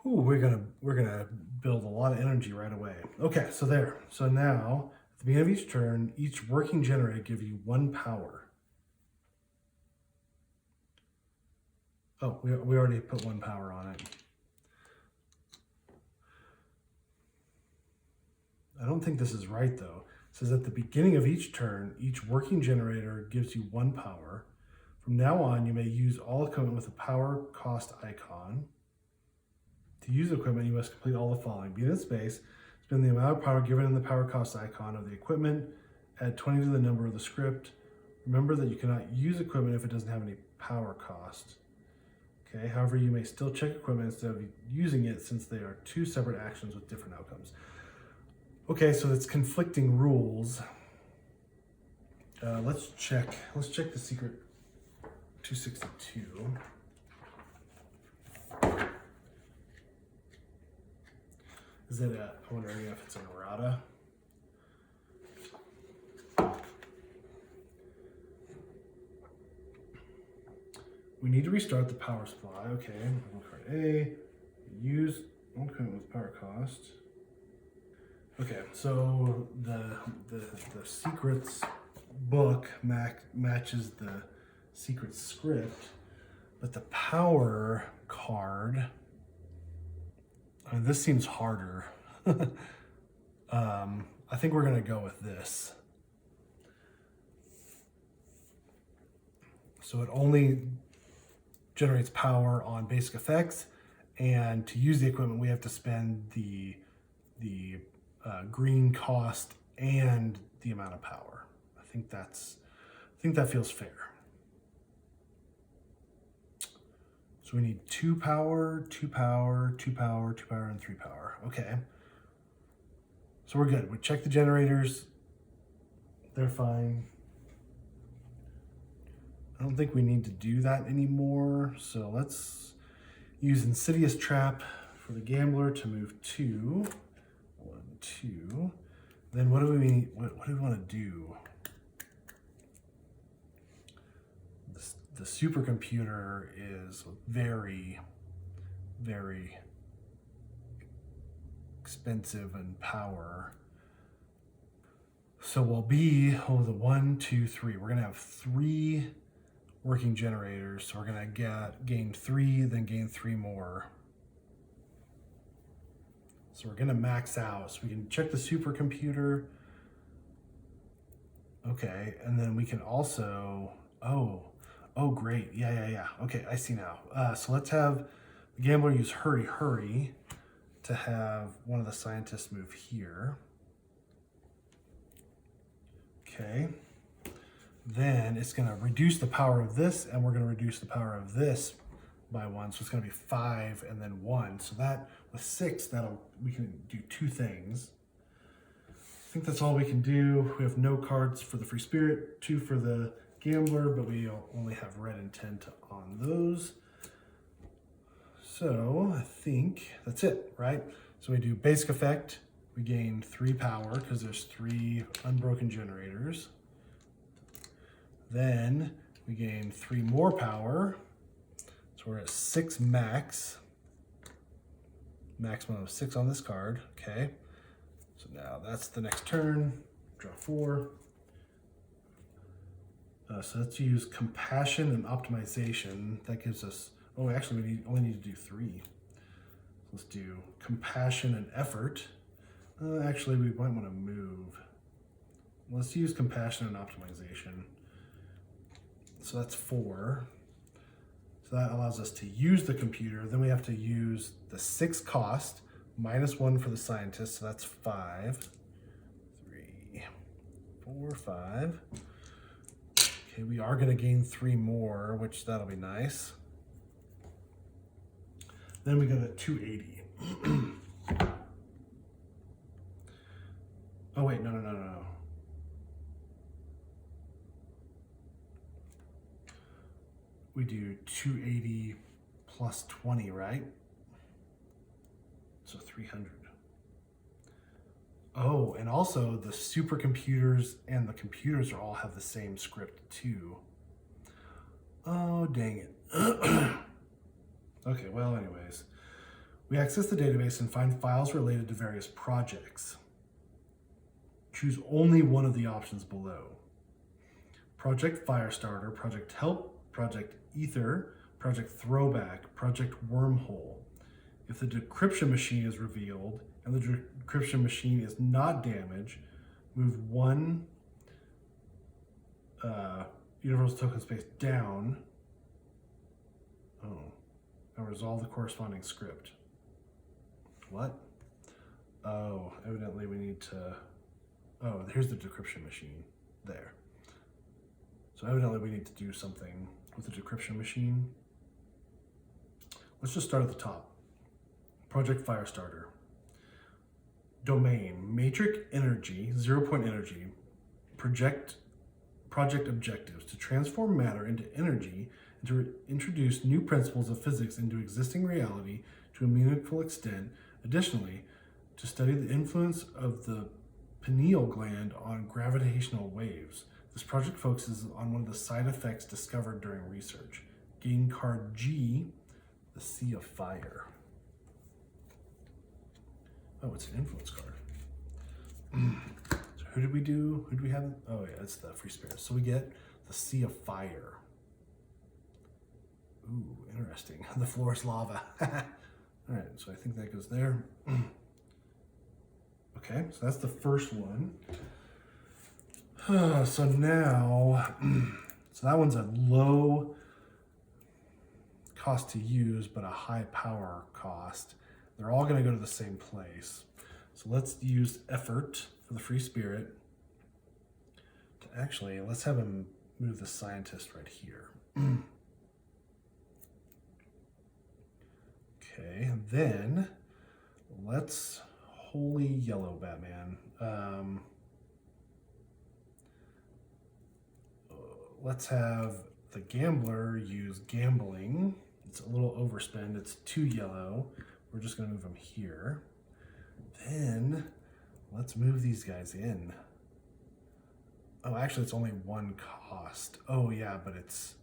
Speaker 1: Ooh, we're gonna build a lot of energy right away. Okay, so there. So now, at the beginning of each turn, each working generator gives you 1 power. Oh, we already put 1 power on it. I don't think this is right though. It says at the beginning of each turn, each working generator gives you 1 power. From now on, you may use all equipment with a power cost icon. To use equipment, you must complete all the following. Be in space, spend the amount of power given in the power cost icon of the equipment, add 20 to the number of the script. Remember that you cannot use equipment if it doesn't have any power cost. Okay, however, you may still check equipment instead of using it since they are 2 separate actions with different outcomes. Okay, so it's conflicting rules. Let's check the secret 262. Is it I'm wondering if it's an errata. We need to restart the power supply. Okay, card A, use equipment with power cost. Okay, so the secrets book matches the secret script, but the power card, I mean, this seems harder. I think we're gonna go with this. So it only generates power on basic effects, and to use the equipment, we have to spend the green cost and the amount of power. I think that feels fair. So we need 2 power, 2 power, 2 power, 2 power, and 3 power. Okay. So we're good. We check the generators. They're fine. I don't think we need to do that anymore. So let's use Insidious Trap for the gambler to move 2. 1, 2. Then what do we want to do? The supercomputer is very, very expensive in power. So we'll be, the 1, 2, 3. We're gonna have 3 working generators. So we're gonna gain 3, then gain 3 more. So we're gonna max out. So we can check the supercomputer. Okay, and then we can also, oh great, yeah. Okay, I see now. So let's have the gambler use hurry to have one of the scientists move here. Okay, then it's gonna reduce the power of this, and we're gonna reduce the power of this by 1, so it's gonna be 5 and then 1. So that, with 6, we can do 2 things. I think that's all we can do. We have no cards for the free spirit, 2 for the gambler, but we only have red intent on those. So I think that's it, right? So we do basic effect. We gain 3 power because there's 3 unbroken generators. Then we gain 3 more power. So we're at 6 max. maximum of 6 on this card. Okay. So now that's the next turn. Draw 4. So let's use compassion and optimization. That gives us, oh, actually we only need to do 3. Let's do compassion and effort. Actually, we might want to move. Let's use compassion and optimization. So that's 4. So that allows us to use the computer. Then we have to use the 6 cost, -1 for the scientist. So that's 5. 3, 4, 5. Okay, we are going to gain 3 more, which that'll be nice. Then we go to 280. Oh wait, no. We do 280 plus 20, right? So 300. Oh, and also the supercomputers and the computers all have the same script too. Oh, dang it. Okay, well, anyways. We access the database and find files related to various projects. Choose only one of the options below. Project Firestarter, Project Help, Project Ether, Project Throwback, Project Wormhole. If the decryption machine is revealed and the decryption machine is not damaged, move 1 universal token space down. Oh, and resolve the corresponding script. What? Oh, evidently we need to, oh, here's the decryption machine there. So evidently we need to do something with the decryption machine. Let's just start at the top. Project Firestarter. Domain, matrix energy, 0-point energy, project objectives to transform matter into energy and to introduce new principles of physics into existing reality to a meaningful extent. Additionally, to study the influence of the pineal gland on gravitational waves. This project focuses on one of the side effects discovered during research. Gain card G, the Sea of Fire. Oh, it's an influence card. So who did we do? Who do we have? Oh yeah, it's the Free Spirit. So we get the Sea of Fire. Ooh, interesting. The floor is lava. All right, so I think that goes there. Okay, so that's the first one. So now, so that one's a low cost to use, but a high power cost. They're all going to go to the same place. So let's use effort for the Free Spirit. Actually, let's have him move the scientist right here. Okay, and then let's holy yellow Batman. Let's have the gambler use gambling. It's a little overspend. It's 2 yellow. We're just going to move them here. Then let's move these guys in. Oh, actually, it's only 1 cost. Oh, yeah, but it's...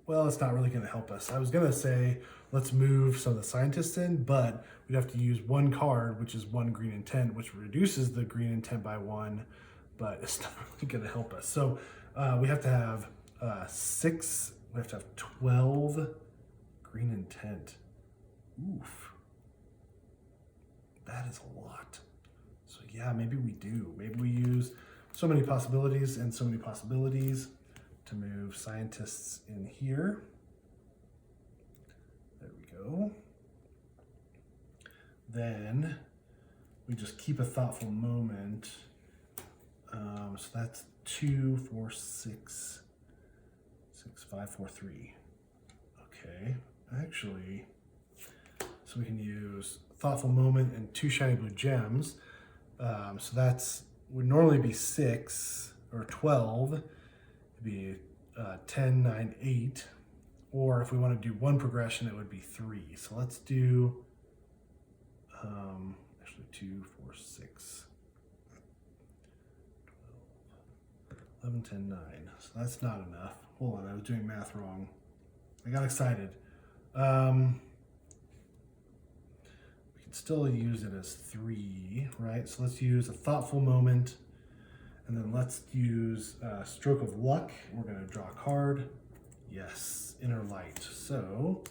Speaker 1: Well, it's not really going to help us. I was going to say, let's move some of the scientists in, but we'd have to use 1 card, which is 1 green intent, which reduces the green intent by 1, but it's not really going to help us. So we have to have 6, we have to have 12 green intent. Oof. That is a lot. So yeah, maybe we do. Maybe we use so many possibilities and so many possibilities to move scientists in here. There we go. Then we just keep a thoughtful moment. So that's 2, 4, 6, 6, 5, 4, 3. Okay, actually, so we can use thoughtful moment and 2 shiny blue gems. So that's would normally be 6 or 12. It'd be 10, 9, 8. Or if we want to do 1 progression, it would be 3. So let's do actually 2, 4, 6, 12, 11, 10, 9. So that's not enough. Hold on, I was doing math wrong. I got excited. could still use it as 3, right? So let's use a thoughtful moment, and then let's use a stroke of luck. We're gonna draw a card. Yes, inner light. So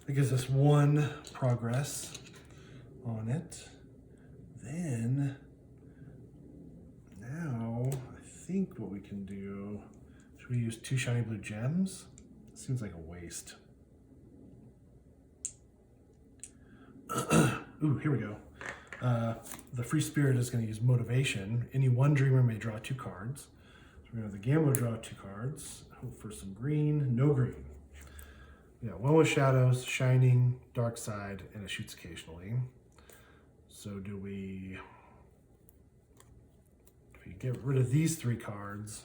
Speaker 1: that gives us 1 progress on it. Then, now, I think what we can do, should we use 2 shiny blue gems? Seems like a waste. Ooh, here we go. The free spirit is going to use motivation. Any one dreamer may draw 2 cards. So we're going to have the gambler draw 2 cards. Hope for some green. No green. We got 1 with shadows, shining, dark side, and it shoots occasionally. So do we... If we get rid of these 3 cards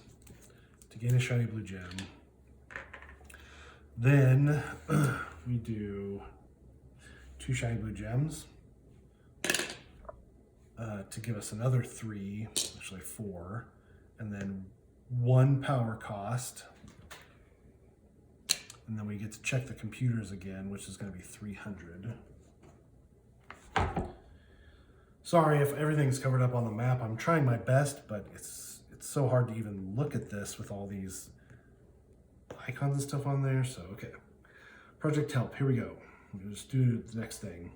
Speaker 1: to gain a shiny blue gem, then we do 2 shiny blue gems to give us another 3, actually 4, and then 1 power cost. And then we get to check the computers again, which is going to be 300. Sorry if everything's covered up on the map. I'm trying my best, but it's so hard to even look at this with all these icons and stuff on there. So, okay. Project help, here we go. We'll just do the next thing.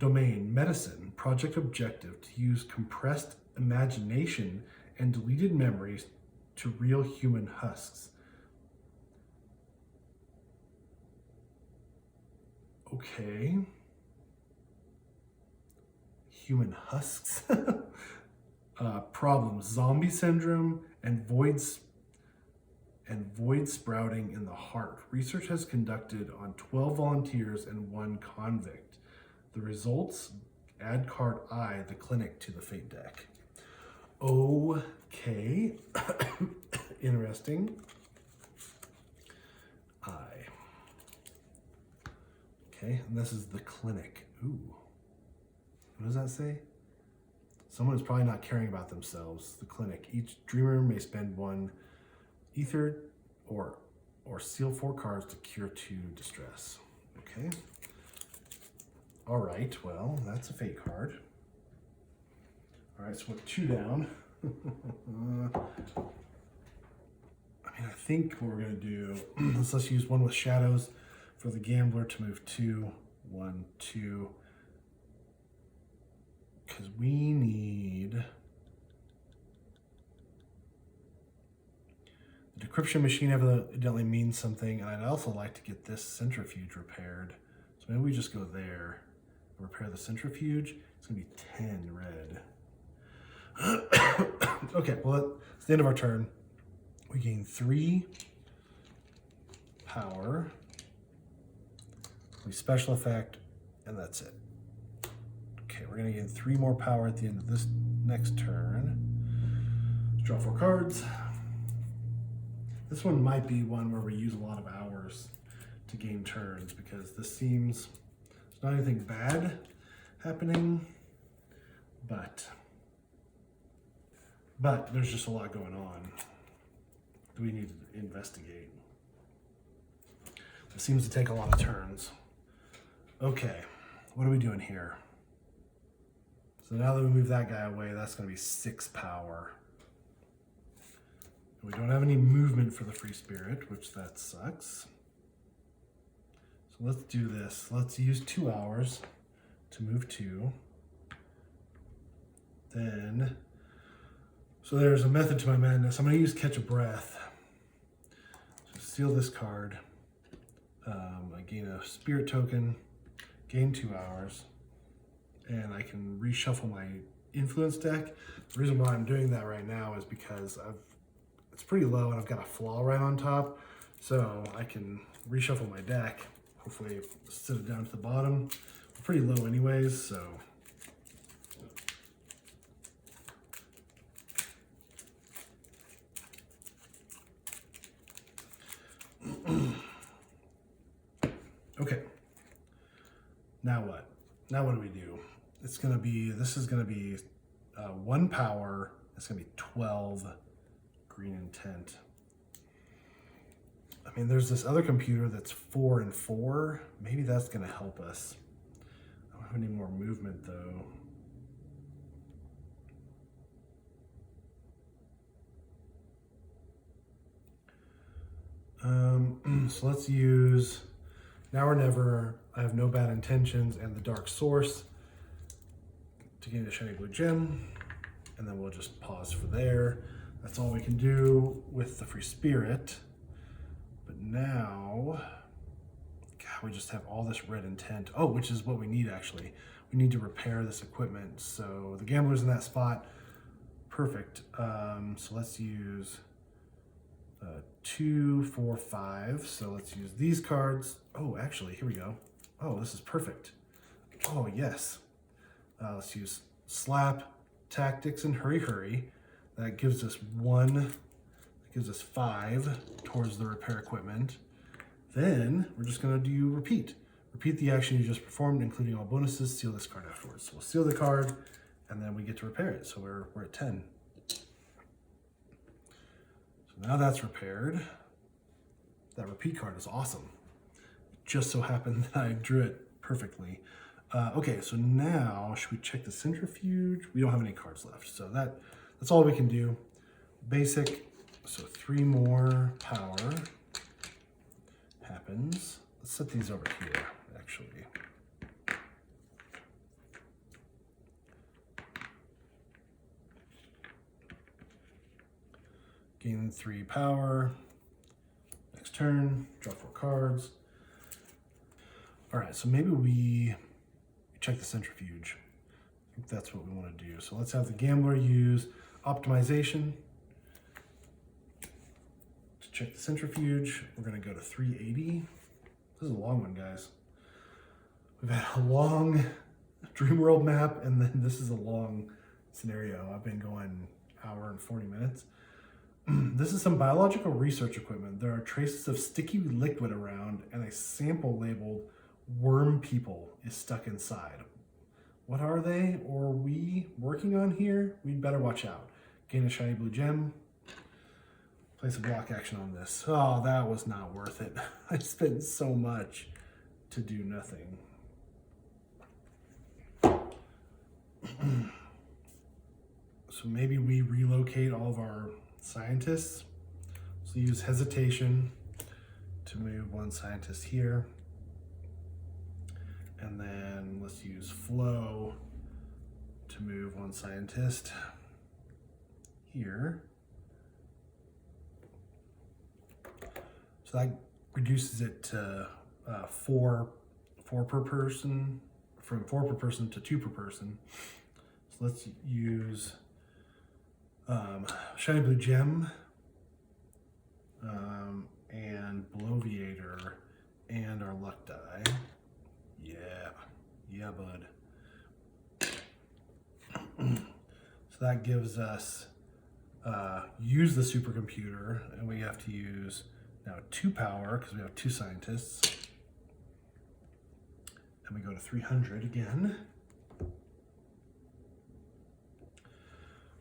Speaker 1: Domain, medicine, project objective, to use compressed imagination and deleted memories to real human husks. Okay. Human husks. Problems, zombie syndrome and void sprouting in the heart. Research has conducted on 12 volunteers and 1 convict. The results, add card I, the clinic, to the fate deck. Okay. Interesting. I. Okay, and this is the clinic. Ooh. What does that say? Someone is probably not caring about themselves. The clinic. Each dreamer may spend 1 ether or seal 4 cards to cure 2 distress. Okay. All right, well, that's a fate card. All right, so we're 2 down. I mean, I think what we're gonna do, let's use 1 with shadows for the gambler to move 2, 1, 2. Because we need the decryption machine evidently means something, and I'd also like to get this centrifuge repaired. So maybe we just go there and repair the centrifuge. It's gonna be 10 red. Okay, well, it's the end of our turn. We gain 3 power, we special effect, and that's it. Okay, we're gonna gain 3 more power at the end of this next turn. Draw 4 cards. This one might be one where we use a lot of hours to gain turns, because this seems, there's not anything bad happening, but there's just a lot going on that we need to investigate. It seems to take a lot of turns. Okay, what are we doing here? So now that we move that guy away, that's going to be 6 power. We don't have any movement for the free spirit, which that sucks. So let's do this. Let's use 2 hours to move 2. Then, so there's a method to my madness. I'm going to use catch a breath. So steal this card. I gain a spirit token, gain 2 hours, and I can reshuffle my influence deck. The reason why I'm doing that right now is because it's pretty low and I've got a flaw right on top, so I can reshuffle my deck, hopefully sit it down to the bottom. We're pretty low anyways, so okay. Now what? Now what do we do? It's gonna be, this is gonna be 1 power. It's gonna be 12 green intent. I mean, there's this other computer that's 4 and 4. Maybe that's gonna help us. have any more movement though. So let's use Now or Never, I Have No Bad Intentions, and the Dark Source to gain a shiny blue gem. And then we'll just pause for there. That's all we can do with the free spirit. But now, God, we just have all this red intent. Oh, which is what we need actually. We need to repair this equipment. So the gambler's in that spot. Perfect. So let's use 2, 4, 5. So let's use these cards. Oh, actually, here we go. Oh, this is perfect. Oh, yes. Let's use Slap, Tactics, and Hurry Hurry. That gives us 5 towards the repair equipment. Then we're just going to do Repeat. Repeat the action you just performed, including all bonuses. Seal this card afterwards. So we'll seal the card, and then we get to repair it. So we're at 10. So now that's repaired. That repeat card is awesome. It just so happened that I drew it perfectly. Okay, so now should we check the centrifuge? We don't have any cards left, so that's all we can do. Basic, so 3 more power happens. Let's set these over here, actually. Gain 3 power. Next turn, draw 4 cards. All right, so maybe we check the centrifuge. I think that's what we want to do. So let's have the gambler use optimization to check the centrifuge. We're going to go to 380. This is a long one, guys. We've had a long Dream World map, and then this is a long scenario. I've been going an hour and 40 minutes. This is some biological research equipment. There are traces of sticky liquid around, and a sample labeled Worm People is stuck inside. What are they, or are we working on here? We'd better watch out. Gain a shiny blue gem. Place a block action on this. Oh, that was not worth it. I spent so much to do nothing. So maybe we relocate all of our scientists. So use hesitation to move 1 scientist here. And then let's use flow to move 1 scientist here. So that reduces it to 4 per person, from 4 per person to 2 per person. So let's use shiny blue gem and bloviator and our luck die. Yeah, bud. So that gives us use the supercomputer, and we have to use now 2 power because we have 2 scientists. And we go to 300 again.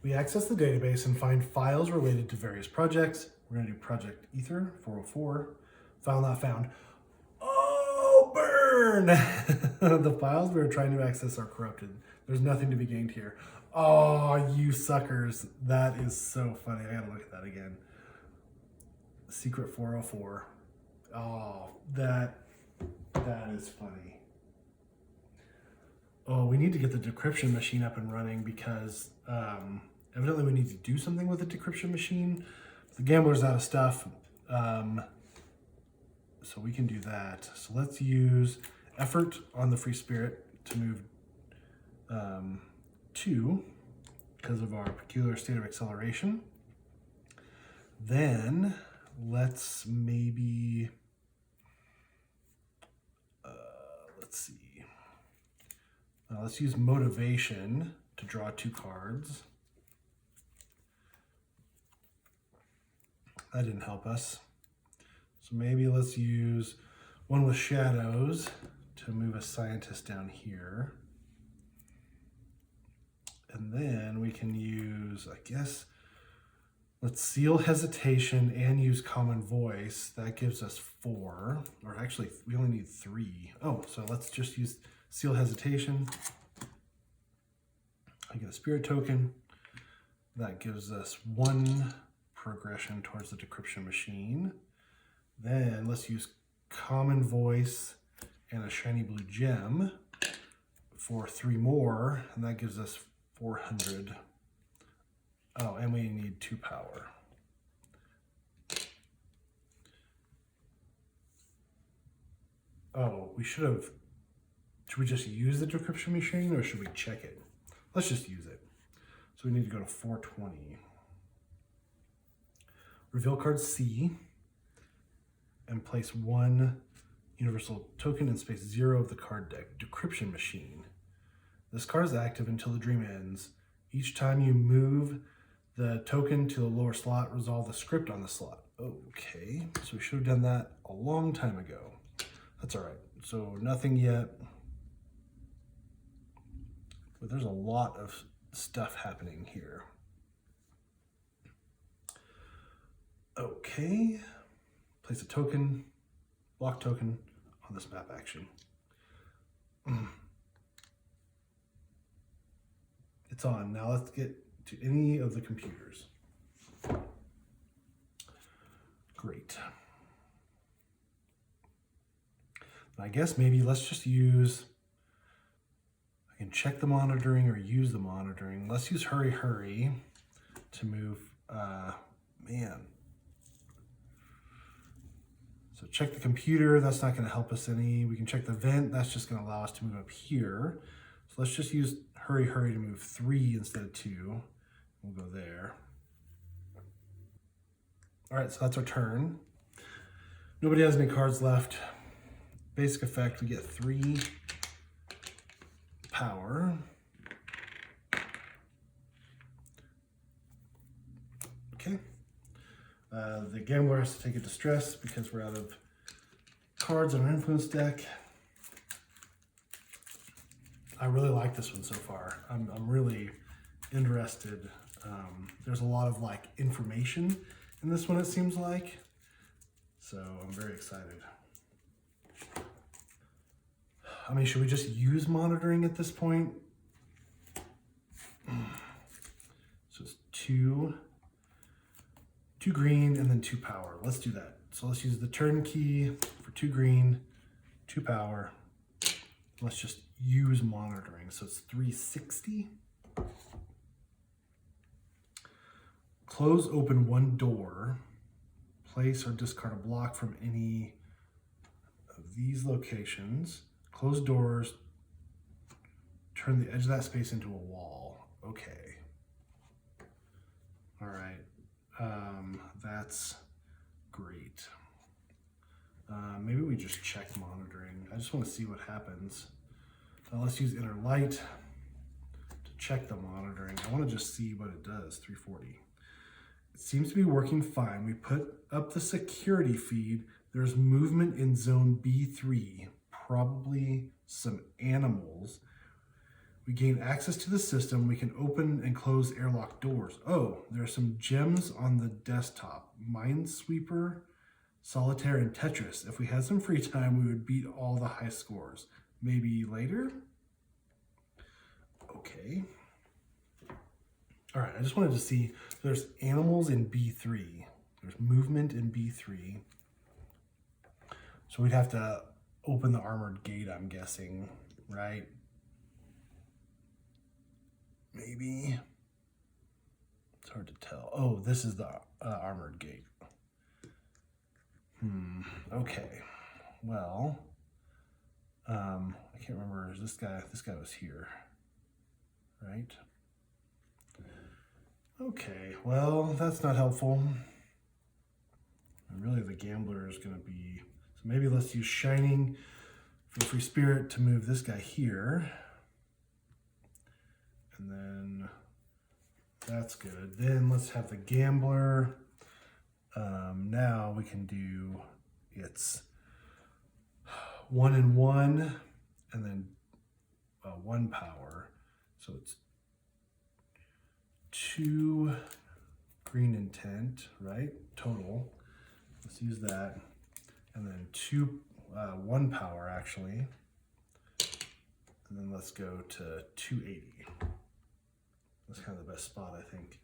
Speaker 1: We access the database and find files related to various projects. We're going to do Project Ether 404. File not found. Oh, burn! The files we are trying to access are corrupted. There's nothing to be gained here. Oh, you suckers. That is so funny. I gotta look at that again. Secret 404. Oh, that is funny. Oh, we need to get the decryption machine up and running because evidently we need to do something with the decryption machine. The gambler's out of stuff, so we can do that. So let's use effort on the free spirit to move 2 because of our peculiar state of acceleration. Then let's maybe, let's see. Let's use motivation to draw 2 cards. That didn't help us. So maybe let's use 1 with shadows to move a scientist down here. And then we can use, I guess, let's seal hesitation and use common voice. That gives us 4, or actually we only need 3. Oh, so let's just use Seal Hesitation. I get a spirit token. That gives us 1 progression towards the decryption machine. Then let's use Common Voice and a shiny blue gem for 3 more, and that gives us 400. Oh, and we need 2 power. Oh, should we just use the decryption machine or should we check it? Let's just use it. So we need to go to 420. Reveal card C and place 1 universal token in space 0 of the card deck. Decryption machine. This card is active until the dream ends. Each time you move the token to the lower slot, resolve the script on the slot. Okay, so we should have done that a long time ago. That's all right. So nothing yet. But there's a lot of stuff happening here. Okay. Place a token, block token on this map action. It's on. Now let's get to any of the computers. Great. I guess maybe let's just use, I can check the monitoring or use the monitoring. Let's use Hurry Hurry to move, man. So check the computer, that's not gonna help us any. We can check the vent, that's just gonna allow us to move up here. So let's just use Hurry Hurry to move 3 instead of 2. We'll go there. All right, so that's our turn. Nobody has any cards left. Basic effect, we get 3 power. Okay. The gambler has to take a distress because we're out of cards on our influence deck. I really like this one so far. I'm really interested. There's a lot of like information in this one, it seems like. So I'm very excited. I mean, should we just use monitoring at this point? So it's 2 green and then 2 power. Let's do that. So let's use the turnkey for 2 green, 2 power. Let's just use monitoring. So it's 360. Close open 1 door. Place or discard a block from any of these locations. Close doors. Turn the edge of that space into a wall. Okay. All right. That's great. Maybe we just check monitoring. I just want to see what happens. Let's use inner light to check the monitoring. I want to just see what it does. 340. It seems to be working fine. We put up the security feed. There's movement in zone B3, probably some animals. We gain access to the system. We can open and close airlock doors. Oh, there are some gems on the desktop. Minesweeper, Solitaire, and Tetris. If we had some free time, we would beat all the high scores. Maybe later? Okay. All right, I just wanted to see, there's animals in B3. There's movement in B3. So we'd have to open the armored gate, I'm guessing, right? Maybe. It's hard to tell. Oh, this is the armored gate. Okay. Well, I can't remember. This guy was here, right? Okay. Well, that's not helpful. And really, the gambler is going to be. So maybe let's use Shining for the Free Spirit to move this guy here. And then that's good. Then let's have the gambler. Now we can do, it's 1 and 1 and then 1 power. So it's 2 green intent, right? Total. Let's use that. And then 1 power actually. And then let's go to 280. That's kind of the best spot, I think.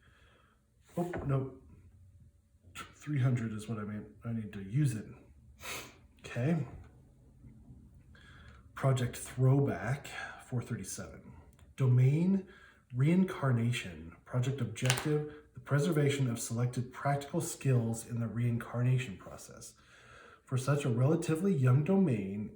Speaker 1: Oh, nope. 300 is what I meant. I need to use it. Okay. Project Throwback, 437. Domain Reincarnation. Project Objective, the preservation of selected practical skills in the reincarnation process. For such a relatively young domain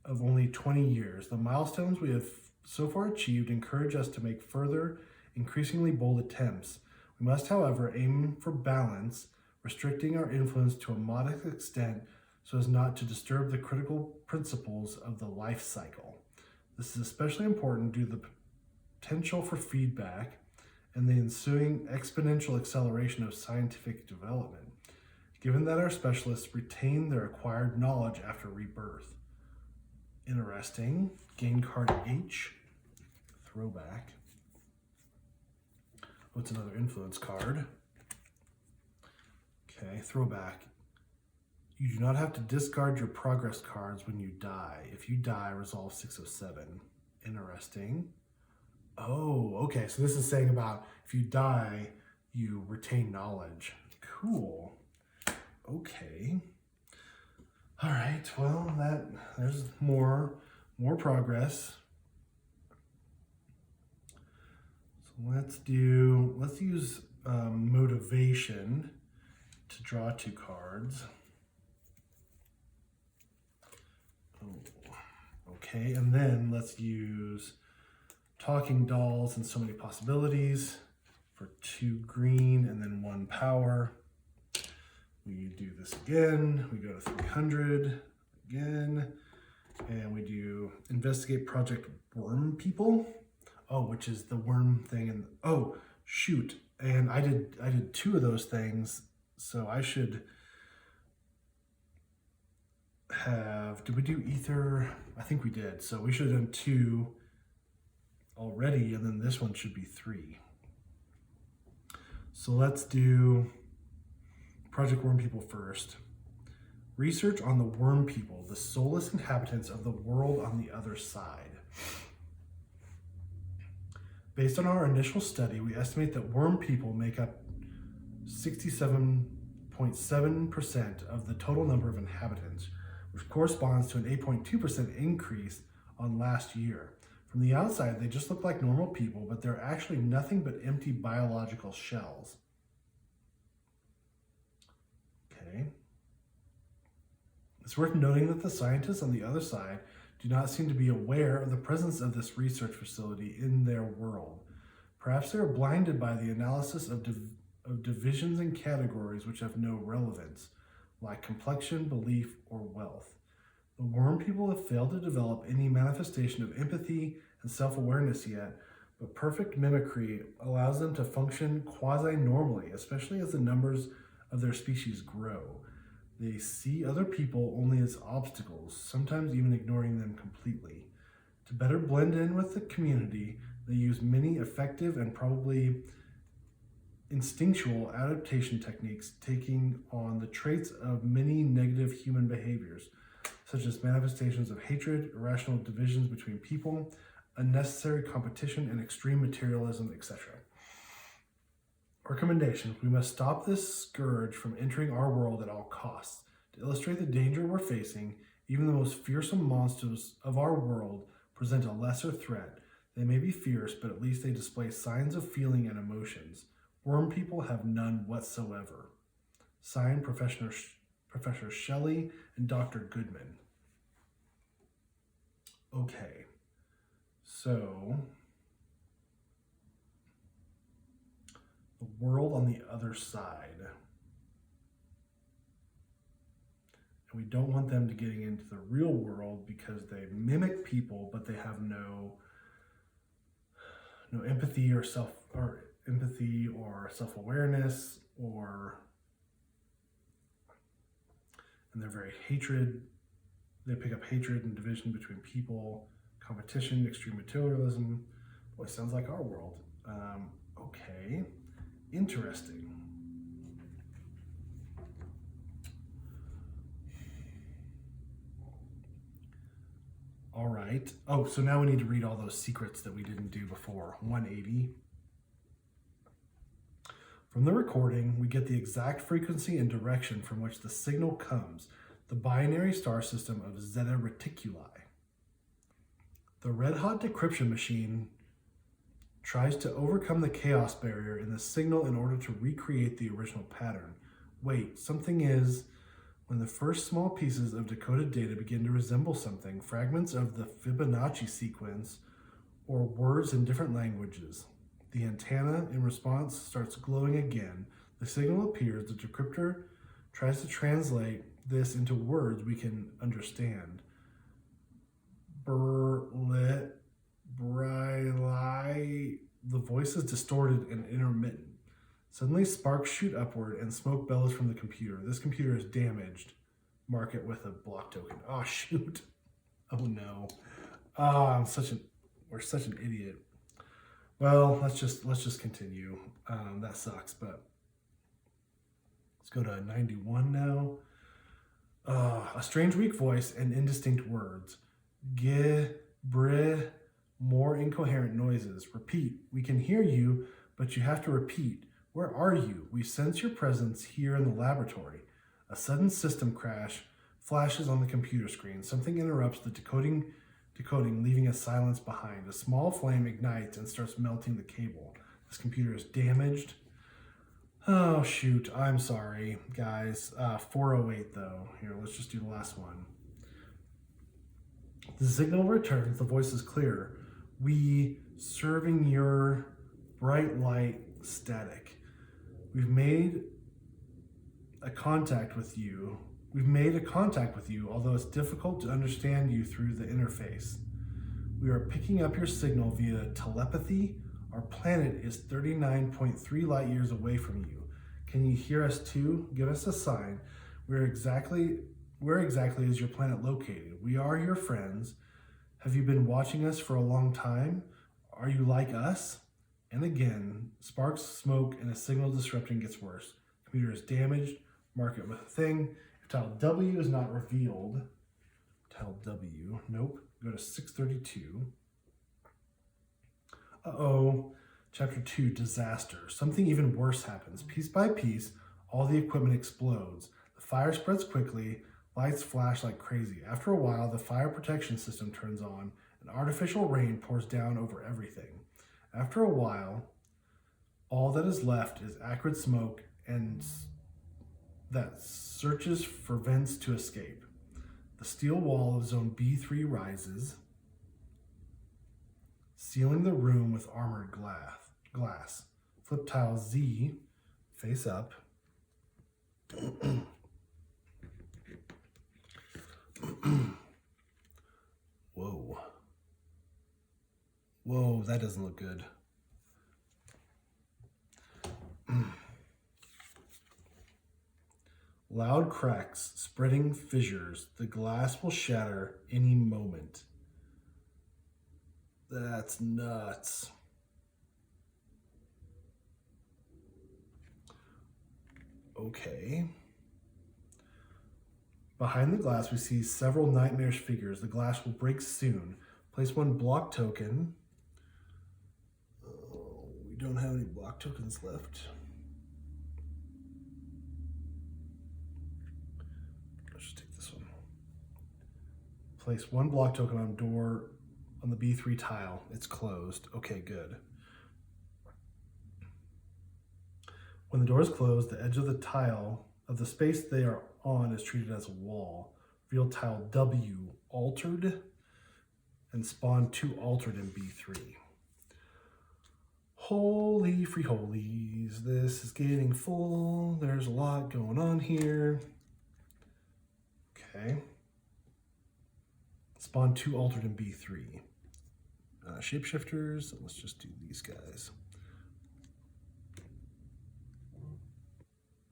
Speaker 1: of only 20 years, the milestones we have so far achieved encourage us to make further, increasingly bold attempts. We must, however, aim for balance, restricting our influence to a modest extent so as not to disturb the critical principles of the life cycle. This is especially important due to the potential for feedback and the ensuing exponential acceleration of scientific development, given that our specialists retain their acquired knowledge after rebirth. Interesting. Gain card H. Throwback. Oh, it's another influence card. Okay, throwback. You do not have to discard your progress cards when you die. If you die, resolve 607. Interesting. Oh, okay. So this is saying about if you die, you retain knowledge. Cool. Okay. All right. Well, there's more progress. So let's use motivation to draw 2 cards. Oh, okay, and then let's use Talking Dolls and So Many Possibilities for 2 green and then 1 power. We do this again. We go to 300 again, and we do Investigate Project Worm People. Oh, which is the worm thing. And oh, shoot! And I did 2 of those things, so I should have. Did we do ether? I think we did. So we should have done 2 already, and then this one should be 3. So let's do Project Worm People first. Research on the worm people, the soulless inhabitants of the world on the other side. Based on our initial study, we estimate that worm people make up 67.7% of the total number of inhabitants, which corresponds to an 8.2% increase on last year. From the outside, they just look like normal people, but they're actually nothing but empty biological shells. Okay. It's worth noting that the scientists on the other side do not seem to be aware of the presence of this research facility in their world. Perhaps they are blinded by the analysis of divisions and categories which have no relevance, like complexion, belief, or wealth. The worm people have failed to develop any manifestation of empathy and self-awareness yet, but perfect mimicry allows them to function quasi-normally, especially as the numbers of their species grow. They see other people only as obstacles, sometimes even ignoring them completely. To better blend in with the community, they use many effective and probably instinctual adaptation techniques, taking on the traits of many negative human behaviors, such as manifestations of hatred, irrational divisions between people, unnecessary competition, and extreme materialism, etc. Recommendation: we must stop this scourge from entering our world at all costs. To illustrate the danger we're facing, even the most fearsome monsters of our world present a lesser threat. They may be fierce, but at least they display signs of feeling and emotions. Worm people have none whatsoever. Signed, Professor Shelley and Dr. Goodman. Okay, so the world on the other side. And we don't want them to getting into the real world because they mimic people, but they have no empathy or self-awareness, and they're very hatred. They pick up hatred and division between people, competition, extreme materialism. Boy, sounds like our world. Okay, interesting. All right. Oh, so now we need to read all those secrets that we didn't do before. 180. From the recording, we get the exact frequency and direction from which the signal comes, the binary star system of Zeta Reticuli. The red-hot decryption machine tries to overcome the chaos barrier in the signal in order to recreate the original pattern. Wait, something is... When the first small pieces of decoded data begin to resemble something, fragments of the Fibonacci sequence, or words in different languages, the antenna in response starts glowing again. The signal appears. The decryptor tries to translate this into words we can understand. Berlit, Brilai. The voice is distorted and intermittent. Suddenly, sparks shoot upward and smoke bellows from the computer. This computer is damaged. Mark it with a block token. Oh, shoot. Oh, no. Oh, we're such an idiot. Well, let's just continue. That sucks, but let's go to 91 now. A strange, weak voice and indistinct words. Brih, more incoherent noises. Repeat. We can hear you, but you have to repeat. Where are you? We sense your presence here in the laboratory. A sudden system crash flashes on the computer screen. Something interrupts the decoding, leaving a silence behind. A small flame ignites and starts melting the cable. This computer is damaged. Oh, shoot. I'm sorry, guys. 408, though. Here, let's just do the last one. The signal returns. The voice is clear. We serving your bright light static. We've made a contact with you, although it's difficult to understand you through the interface. We are picking up your signal via telepathy. Our planet is 39.3 light years away from you. Can you hear us too? Give us a sign. Where exactly is your planet located? We are your friends. Have you been watching us for a long time? Are you like us? And again, sparks, smoke, and a signal disrupting gets worse. Computer is damaged. Mark it with a thing. If tile W is not revealed, tile W, nope. Go to 632. Uh-oh. Chapter 2, disaster. Something even worse happens. Piece by piece, all the equipment explodes. The fire spreads quickly. Lights flash like crazy. After a while, the fire protection system turns on, and artificial rain pours down over everything. After a while, all that is left is acrid smoke and that searches for vents to escape. The steel wall of Zone B3 rises, sealing the room with armored glass. Flip tile Z, face up. Whoa. Whoa, that doesn't look good. Loud cracks, spreading fissures. The glass will shatter any moment. That's nuts. Okay. Behind the glass, we see several nightmarish figures. The glass will break soon. Place one block token. We don't have any block tokens left. Let's just take this one. Place one block token on door on the B3 tile. It's closed. Okay, good. When the door is closed, the edge of the tile of the space they are on is treated as a wall. Reveal tile W altered and spawn 2 altered in B3. Holy free holies, this is getting full. There's a lot going on here. Okay. Spawn 2 altered in B3. Shapeshifters, let's just do these guys.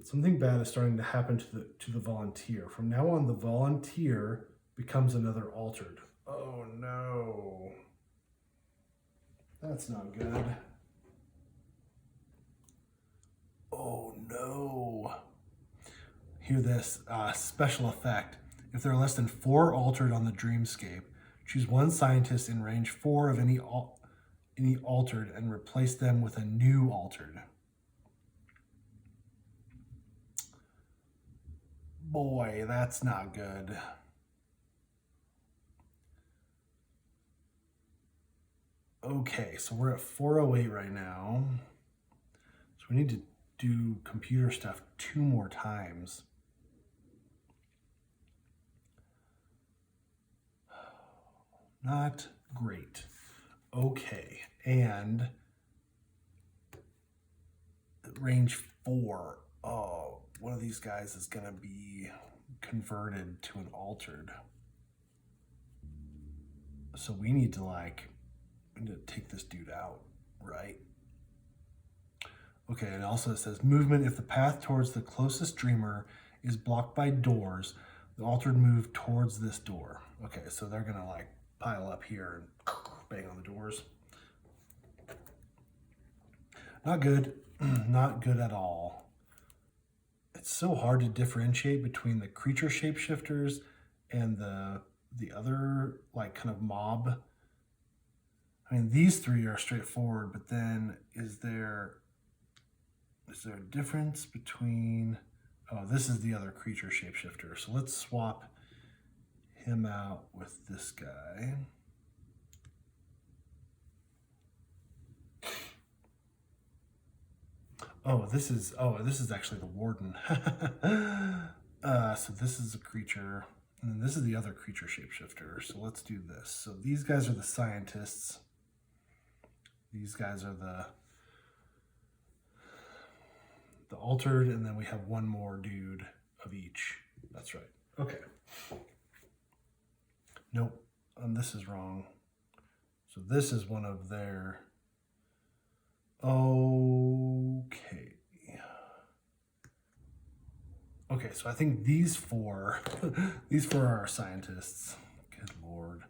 Speaker 1: Something bad is starting to happen to the volunteer. From now on, the volunteer becomes another altered. Oh no. That's not good. Oh no. Hear this special effect. If there are less than 4 altered on the dreamscape, Choose one scientist in range 4 of any altered and replace them with a new altered. Boy, that's not good. Okay, so we're at 408 right now. So we need to do computer stuff 2 more times. Not great. Okay, and range 4. Oh, one of these guys is gonna be converted to an altered. So we need to take this dude out, right? Okay, and also it says movement. If the path towards the closest dreamer is blocked by doors, the altered move towards this door. Okay, so they're gonna pile up here and bang on the doors. Not good. Not good at all. It's so hard to differentiate between the creature shapeshifters and the other kind of mob. I mean, these 3 are straightforward, but then is there a difference between... Oh, this is the other creature shapeshifter. So let's swap him out with this guy. This is actually the warden. So this is a creature, and then this is the other creature shapeshifter. So let's do this. So these guys are the scientists. These guys are the altered, and then we have one more dude of each. That's right. Okay. Nope. This is wrong. So this is one of their... Okay. Okay, so I think these 4, are our scientists. Good Lord.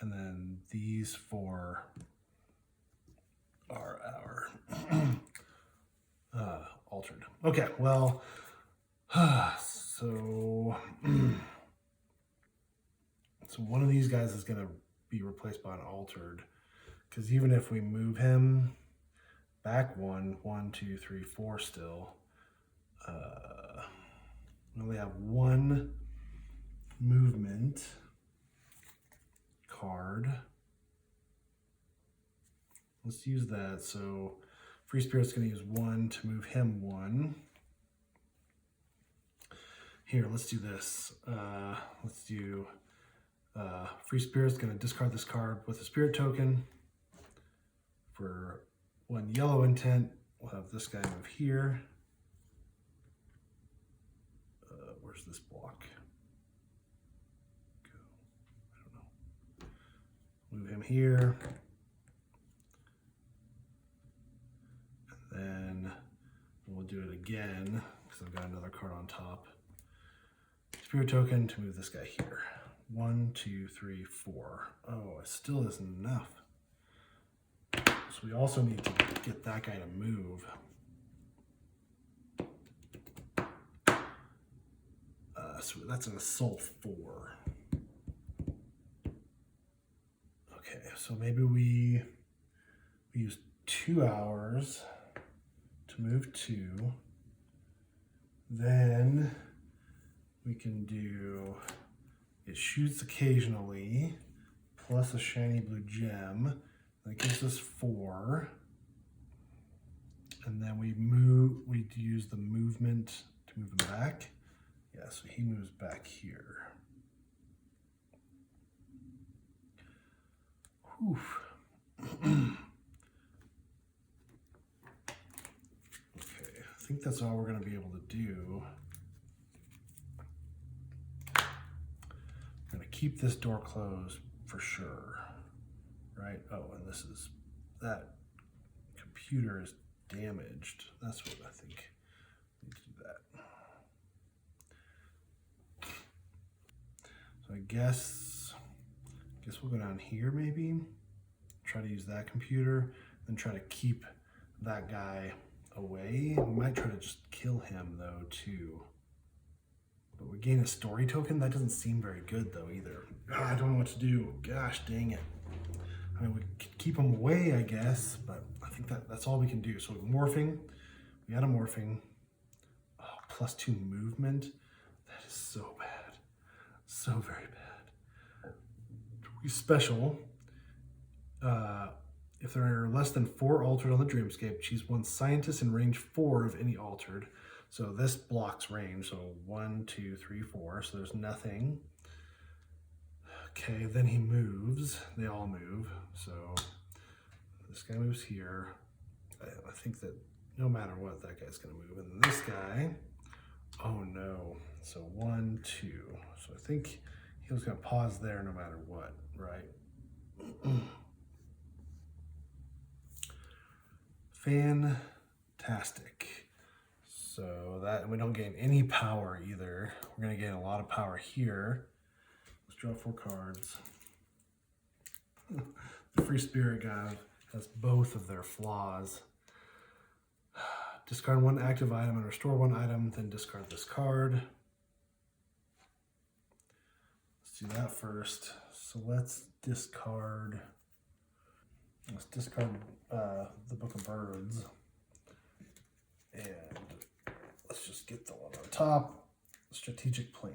Speaker 1: And then these 4 are our altered. Okay, well, so one of these guys is going to be replaced by an altered, because even if we move him back 1, 2, 3, 4 still, we only have 1 movement card. Let's use that. So Free Spirit's going to use 1 to move him 1. Here, let's do this. Let's do Free Spirit's going to discard this card with a spirit token. For 1 yellow intent, we'll have this guy move here. Where's this block? Go. I don't know. Move him here. And then we'll do it again because I've got another card on top. Spirit token to move this guy here. 1, 2, 3, 4. Oh, it still isn't enough. So we also need to get that guy to move. So that's an assault 4. Okay, so maybe we use 2 hours to move 2. Then we can do, it shoots occasionally, plus a shiny blue gem. That gives us 4. And then we use the movement to move him back. Yeah, so he moves back here. Whew. Okay, I think that's all we're going to be able to do. I'm going to keep this door closed for sure, right? Oh, and that computer is damaged. That's what I think. We need to do that. So I guess we'll go down here maybe, try to use that computer, then try to keep that guy away. We might try to just kill him though too. But we gain a story token? That doesn't seem very good though either. I don't know what to do. Gosh dang it. I mean, we could keep them away, I guess, but I think that's all we can do. So morphing, we got a morphing. Oh, +2 movement. That is so bad. So very bad. We special. If there are less than 4 altered on the dreamscape, choose one scientist in range 4 of any altered. So this blocks range. So 1, 2, 3, 4. So there's nothing. Okay, then he moves. They all move. So this guy moves here. I think that no matter what, that guy's going to move. And this guy, oh no. So 1, 2. So I think he was going to pause there no matter what, right? Fantastic. So that we don't gain any power either. We're going to gain a lot of power here. Let's draw 4 cards. The Free Spirit guy has both of their flaws. Discard 1 active item and restore 1 item, then discard this card. Let's do that first. So let's discard. Let's discard the Book of Birds. And let's just get the one on top. Strategic plan.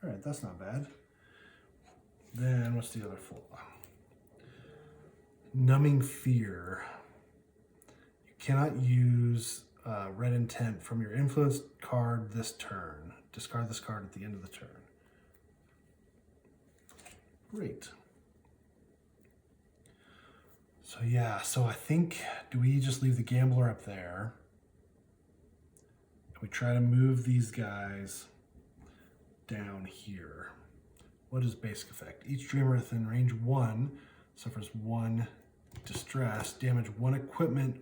Speaker 1: All right, that's not bad. Then what's the other flaw? Numbing Fear. You cannot use red intent from your influence card this turn. Discard this card at the end of the turn. Great. So yeah, so I think, do we just leave the Gambler up there? We try to move these guys down here. What is basic effect? Each dreamer within range 1 suffers 1 distress, damage 1 equipment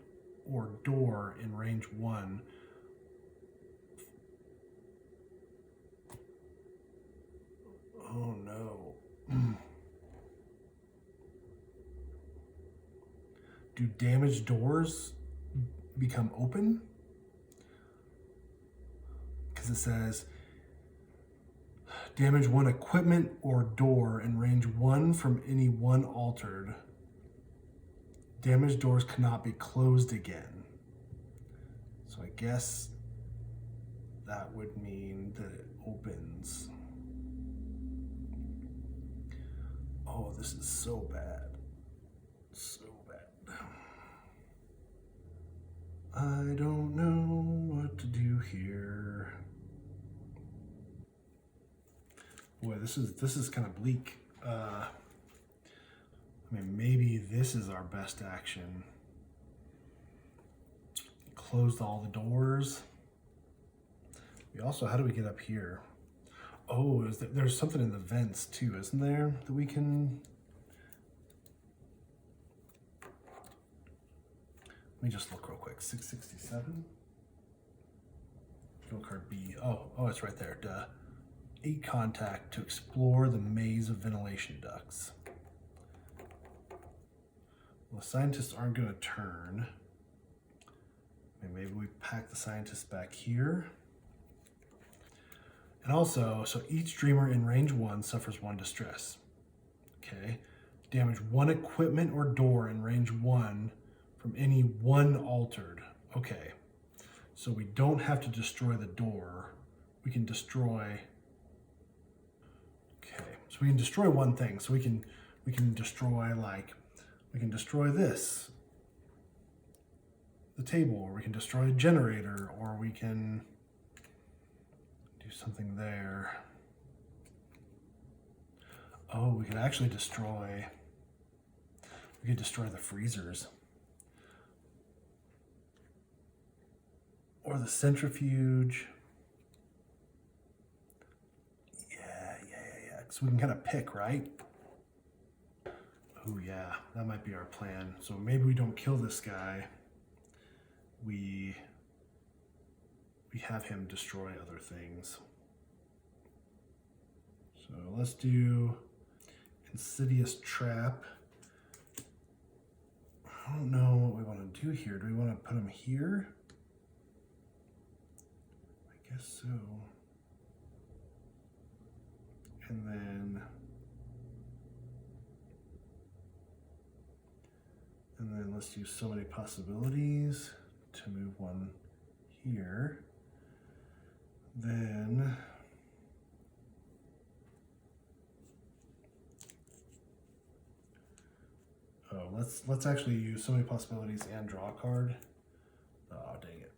Speaker 1: or door in range 1. Oh no. Do damaged doors become open? Because it says damage 1 equipment or door in range 1 from any 1 altered. Damaged doors cannot be closed again. So I guess that would mean that it opens. Oh, this is so bad. So bad. I don't know what to do here. Boy, this is kind of bleak. I mean, maybe this is our best action. Closed all the doors. We also, how do we get up here? Oh, there's something in the vents too, isn't there? That we can... Let me just look real quick. 667. Field card B. Oh, it's right there. Duh. 8 contact to explore the maze of ventilation ducts. Well, the scientists aren't going to turn. Maybe we pack the scientists back here. And also, so each dreamer in range 1 suffers 1 distress. Okay. Damage 1 equipment or door in range 1 from any 1 altered. Okay. So we don't have to destroy the door. We can destroy... Okay. So we can destroy 1 thing. So we can destroy, like... We can destroy this, the table, or we can destroy a generator, or we can do something there. Oh, we could actually destroy, the freezers. Or the centrifuge. Yeah. So we can kind of pick, right? Oh yeah, that might be our plan. So maybe we don't kill this guy. We have him destroy other things. So let's do Insidious Trap. I don't know what we want to do here. Do we want to put him here? I guess so. And then let's do so many possibilities to move one here. Then let's actually use so many possibilities and draw a card. Oh, dang it.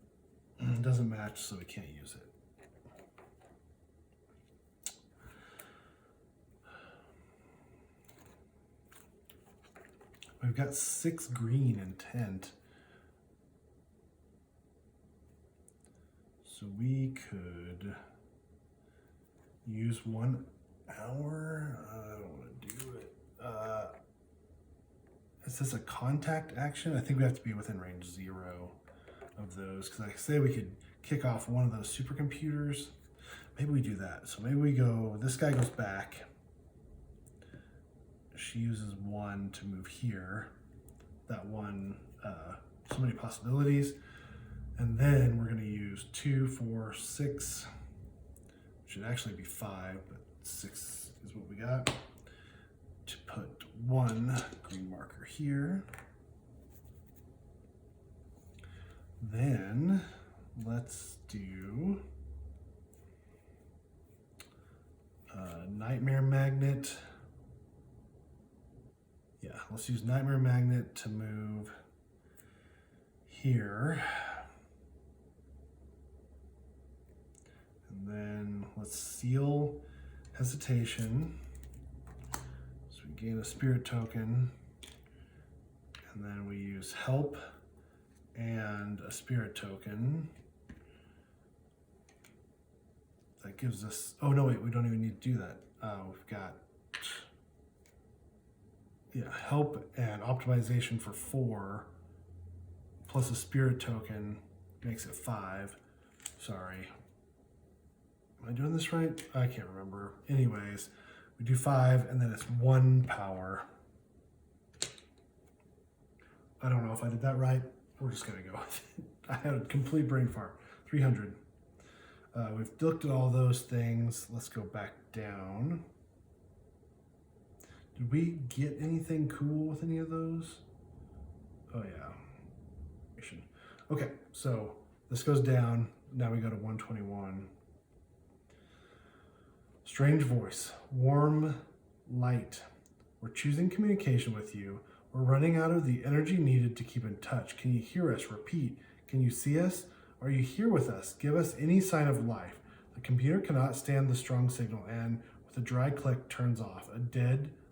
Speaker 1: It doesn't match, so we can't use it. We've got 6 green intent. So we could use 1 hour. I don't want to do it. Is this a contact action? I think we have to be within range 0 of those, because I say we could kick off one of those supercomputers. Maybe we do that. So maybe we go, this guy goes back. She uses 1 to move here. That one, so many possibilities. And then we're going to use 2, 4, 6. Should actually be 5, but 6 is what we got. To put 1 green marker here. Then let's do Nightmare Magnet. Yeah, let's use Nightmare Magnet to move here. And then let's seal Hesitation. So we gain a spirit token. And then we use Help and a spirit token. That gives us, oh no, wait, we don't even need to do that. We've got, yeah, Help and optimization for 4, plus a spirit token makes it 5. Sorry. Am I doing this right? I can't remember. Anyways, we do 5 and then it's 1 power. I don't know if I did that right. We're just gonna go with it. I had a complete brain fart. 300. We've looked at all those things. Let's go back down. Did we get anything cool with any of those? Oh yeah. Okay, so this goes down. Now we go to 121. Strange voice, warm light. We're choosing communication with you. We're running out of the energy needed to keep in touch. Can you hear us? Repeat. Can you see us? Are you here with us? Give us any sign of life. The computer cannot stand the strong signal and with a dry click turns off. A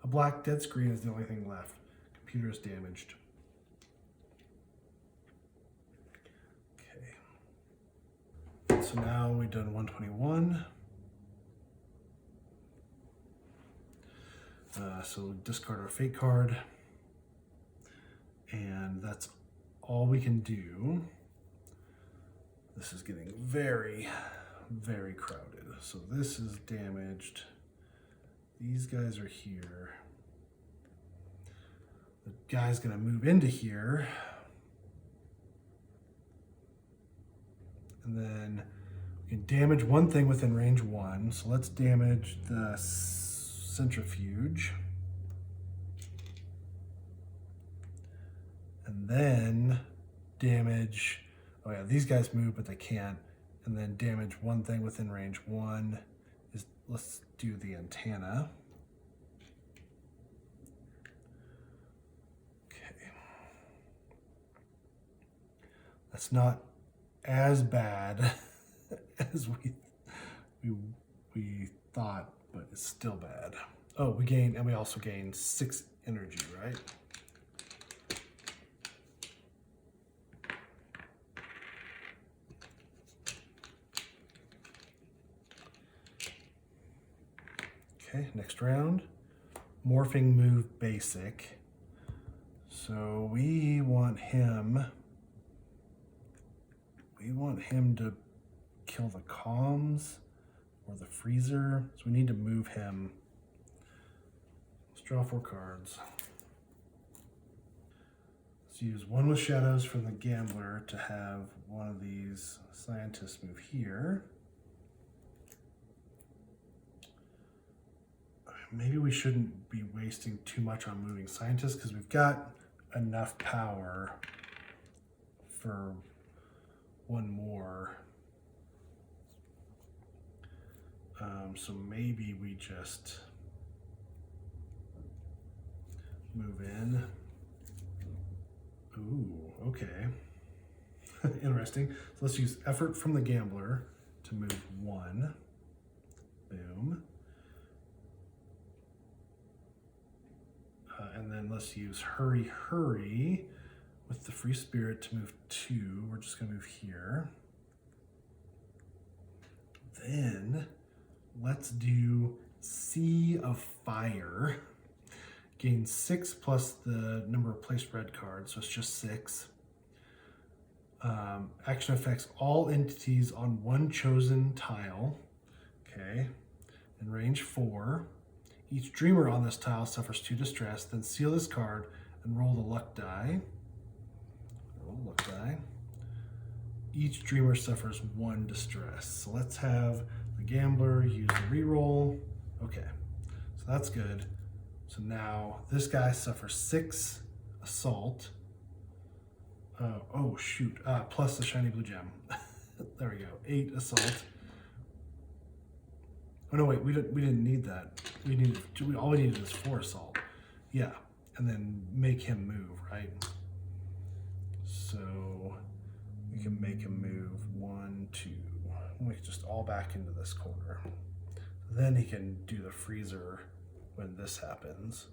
Speaker 1: black dead screen is the only thing left. Computer is damaged. Okay. So now we've done 121. So discard our fate card. And that's all we can do. This is getting very, very crowded. So this is damaged. These guys are here. The guy's gonna move into here. And then we can damage one thing within range 1. So let's damage the centrifuge. And then damage, oh yeah, these guys move, but they can't. And then damage one thing within range 1 is, let's do the antenna. Okay. That's not as bad as we thought, but it's still bad. Oh, we gain, and we also gain 6 energy, right? Okay, next round. Morphing move basic. So we want him to kill the comms or the freezer. So we need to move him. Let's draw 4 cards. Let's use 1 with shadows from the gambler to have one of these scientists move here. maybe we shouldn't be wasting too much on moving scientists because we've got enough power for one more. So maybe we just move in. Ooh, okay. Interesting. So let's use effort from the gambler to move 1. Boom. And then let's use hurry with the free spirit to move 2. We're just gonna move here. Then let's do Sea of Fire. Gain 6 plus the number of placed red cards, so it's just 6. Action affects all entities on one chosen tile. Okay. In range 4. Each dreamer on this tile suffers 2 distress. Then seal this card and roll the luck die. Roll the luck die. Each dreamer suffers 1 distress. So let's have the gambler use the reroll. Okay, so that's good. So now this guy suffers 6 assault. Oh shoot! Plus the shiny blue gem. There we go. 8 assault. Oh no, wait. We didn't need that. All we needed is 4 assault. Yeah, and then make him move, right? So we can make him move 1, 2. We can just all back into this corner. Then he can do the freezer when this happens.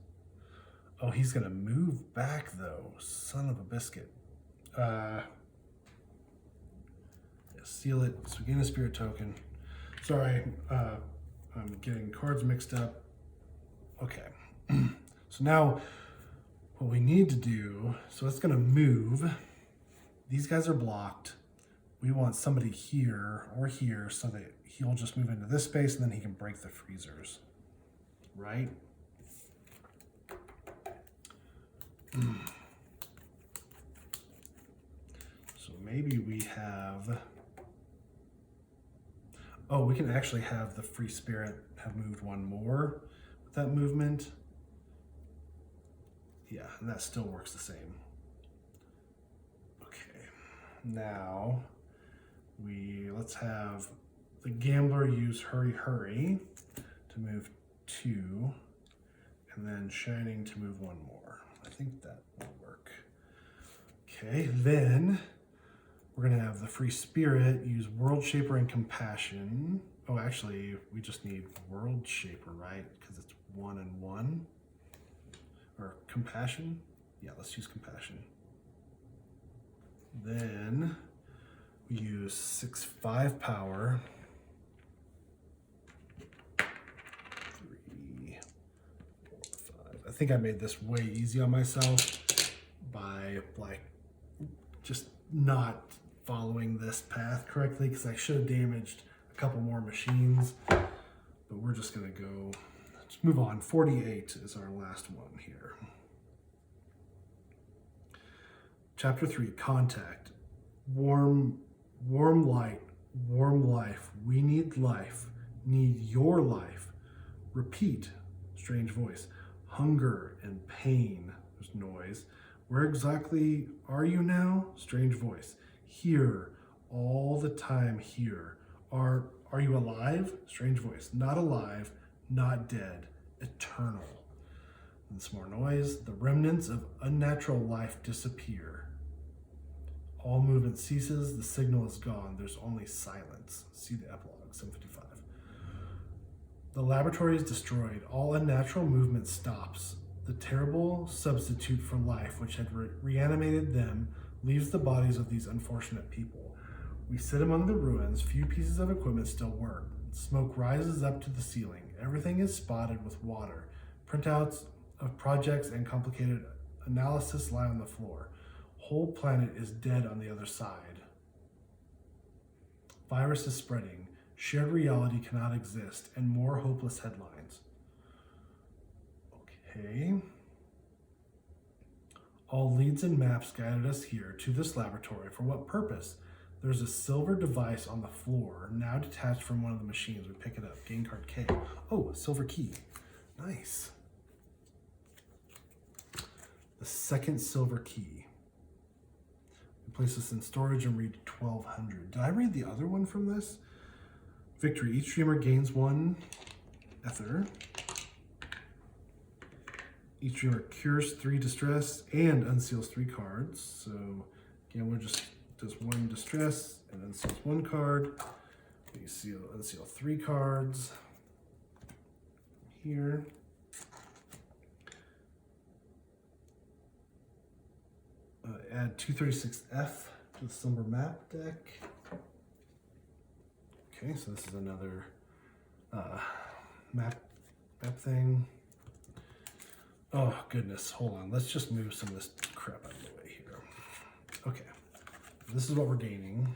Speaker 1: Oh, he's gonna move back though. Son of a biscuit. Yeah, seal it. So gain a spirit token. Sorry, I'm getting cards mixed up. Okay. So now what we need to do, so it's gonna move. These guys are blocked. We want somebody here or here so that he'll just move into this space and then he can break the freezers, right? So maybe we have, oh, we can actually have the free spirit have moved 1 more with that movement. Yeah, and that still works the same. Okay, now let's have the gambler use hurry to move 2, and then shining to move 1 more. I think that will work. Okay, then we're gonna have the free spirit use World Shaper and Compassion. Oh, actually, we just need World Shaper, right? Because it's 1 and 1. Or Compassion? Yeah, let's use Compassion. Then we use 6/5 power. 3, 4, 5. I think I made this way easy on myself by like just not following this path correctly because I should have damaged a couple more machines, but we're just gonna go, let's move on. 48 is our last one here. Chapter 3, Contact. Warm light, warm life. We need life, need your life. Repeat, strange voice. Hunger and pain, there's noise. Where exactly are you now? Strange voice. Here, all the time here. Are you alive? Strange voice. Not alive, not dead, eternal. And some more noise. The remnants of unnatural life disappear. All movement ceases, the signal is gone, there's only silence. See the epilogue, 755. The laboratory is destroyed, all unnatural movement stops. The terrible substitute for life, which had reanimated them, leaves the bodies of these unfortunate people. We sit among the ruins, few pieces of equipment still work. Smoke rises up to the ceiling. Everything is spotted with water. Printouts of projects and complicated analysis lie on the floor. Whole planet is dead on the other side. Virus is spreading. Shared reality cannot exist, and more hopeless headlines. Okay. All leads and maps guided us here to this laboratory. For what purpose? There's a silver device on the floor, now detached from one of the machines. We pick it up. Gain card K. Oh, a silver key. Nice. The second silver key. Place this in storage and read 1200. Did I read the other one from this? Victory. Each dreamer gains 1 ether. Each dreamer cures 3 distress and unseals 3 cards. So again, we're just does 1 distress and unseals 1 card. We unseal 3 cards here. Add 236F to the Slumber Map deck. Okay, so this is another map thing. Oh goodness, hold on. Let's just move some of this crap out of the way here. Okay, this is what we're gaining.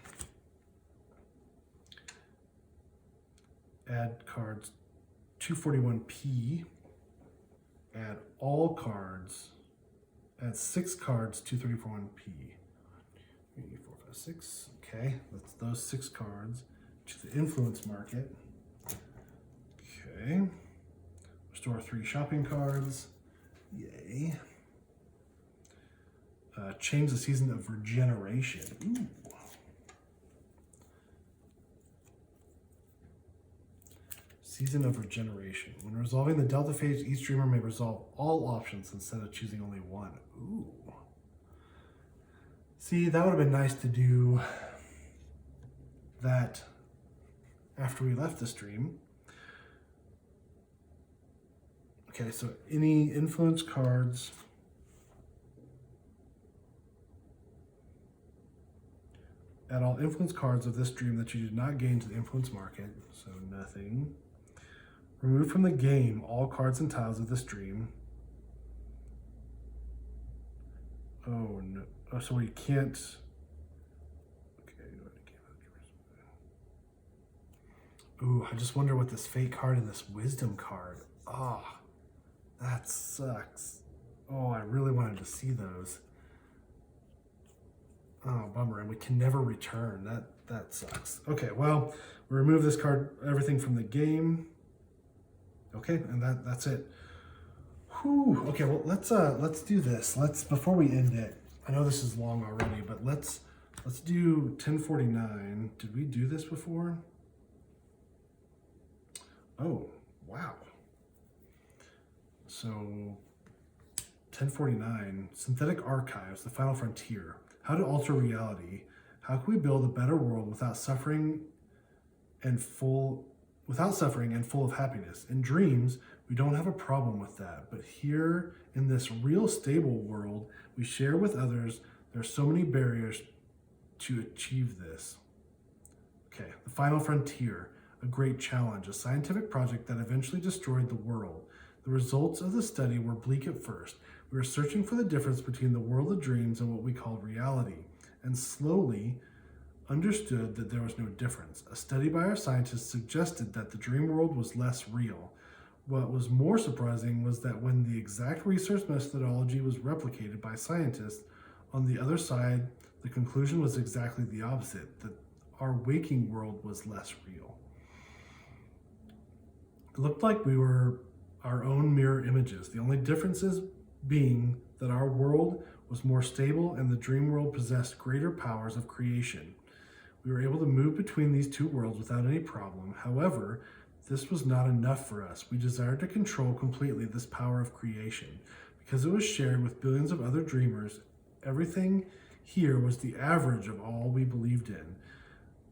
Speaker 1: Add cards 241P. Add all cards. Add 6 cards 231P. 3, 4, 5, 6. Okay, that's those 6 cards to the influence market. Okay. Restore 3 shopping cards. Yay. Change the season of regeneration. Ooh. Season of regeneration. When resolving the Delta phase, each dreamer may resolve all options instead of choosing only one. Ooh. See, that would have been nice to do that after we left the stream. Okay, so any influence cards add all influence cards of this dream that you did not gain to the influence market, so nothing. Remove from the game all cards and tiles of this dream. Oh no, oh, so we can't. Okay, ooh, I just wonder what this fate card and this wisdom card. Ah, oh, that sucks. Oh, I really wanted to see those. Oh, bummer, and we can never return. That sucks. Okay, well, we remove this card, everything from the game. Okay, and that's it. Whew. Okay, well let's do this. Before we end it. I know this is long already, but let's do 1049. Did we do this before? Oh, wow. So 1049, Synthetic Archives, the Final Frontier. How to alter reality. How can we build a better world without suffering and full of happiness? In dreams, we don't have a problem with that. But here in this real stable world we share with others, there are so many barriers to achieve this. Okay, the Final Frontier, a great challenge, a scientific project that eventually destroyed the world. The results of the study were bleak at first. We were searching for the difference between the world of dreams and what we called reality, and slowly understood that there was no difference. A study by our scientists suggested that the dream world was less real. What was more surprising was that when the exact research methodology was replicated by scientists on the other side, the conclusion was exactly the opposite, that our waking world was less real. It looked like we were our own mirror images, the only differences being that our world was more stable and the dream world possessed greater powers of creation. We were able to move between these two worlds without any problem. However, this was not enough for us. We desired to control completely this power of creation. Because it was shared with billions of other dreamers, everything here was the average of all we believed in,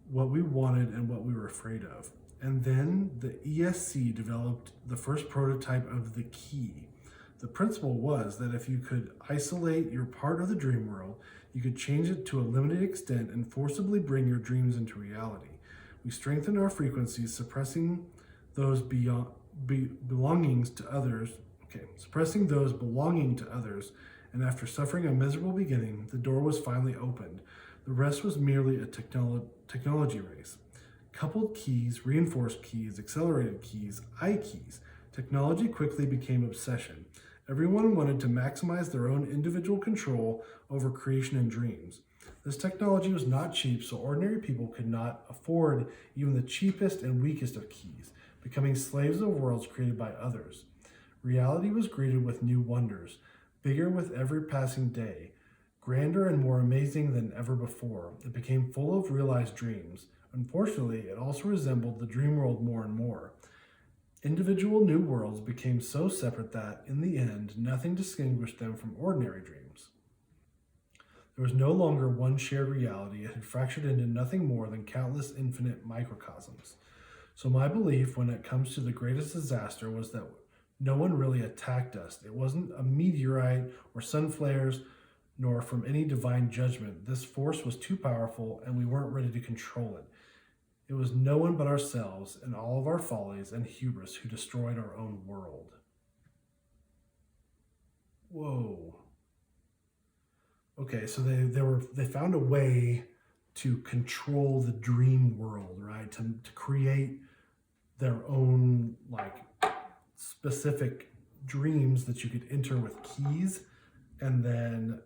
Speaker 1: what we wanted and what we were afraid of. And then the ESC developed the first prototype of the key. The principle was that if you could isolate your part of the dream world, you could change it to a limited extent and forcibly bring your dreams into reality. We strengthened our frequencies, suppressing those belonging to others, and after suffering a miserable beginning, the door was finally opened. The rest was merely a technology race. Coupled keys, reinforced keys, accelerated keys, I keys. Technology quickly became obsession. Everyone wanted to maximize their own individual control over creation and dreams. This technology was not cheap, so ordinary people could not afford even the cheapest and weakest of keys, becoming slaves of worlds created by others. Reality was greeted with new wonders, bigger with every passing day, grander and more amazing than ever before. It became full of realized dreams. Unfortunately, it also resembled the dream world more and more. Individual new worlds became so separate that, in the end, nothing distinguished them from ordinary dreams. There was no longer one shared reality. It had fractured into nothing more than countless infinite microcosms. So my belief when it comes to the greatest disaster was that no one really attacked us. It wasn't a meteorite or sun flares, nor from any divine judgment. This force was too powerful, and we weren't ready to control it. It was no one but ourselves and all of our follies and hubris who destroyed our own world. Whoa. Okay, so they found a way to control the dream world, right? To create their own like specific dreams that you could enter with keys, and then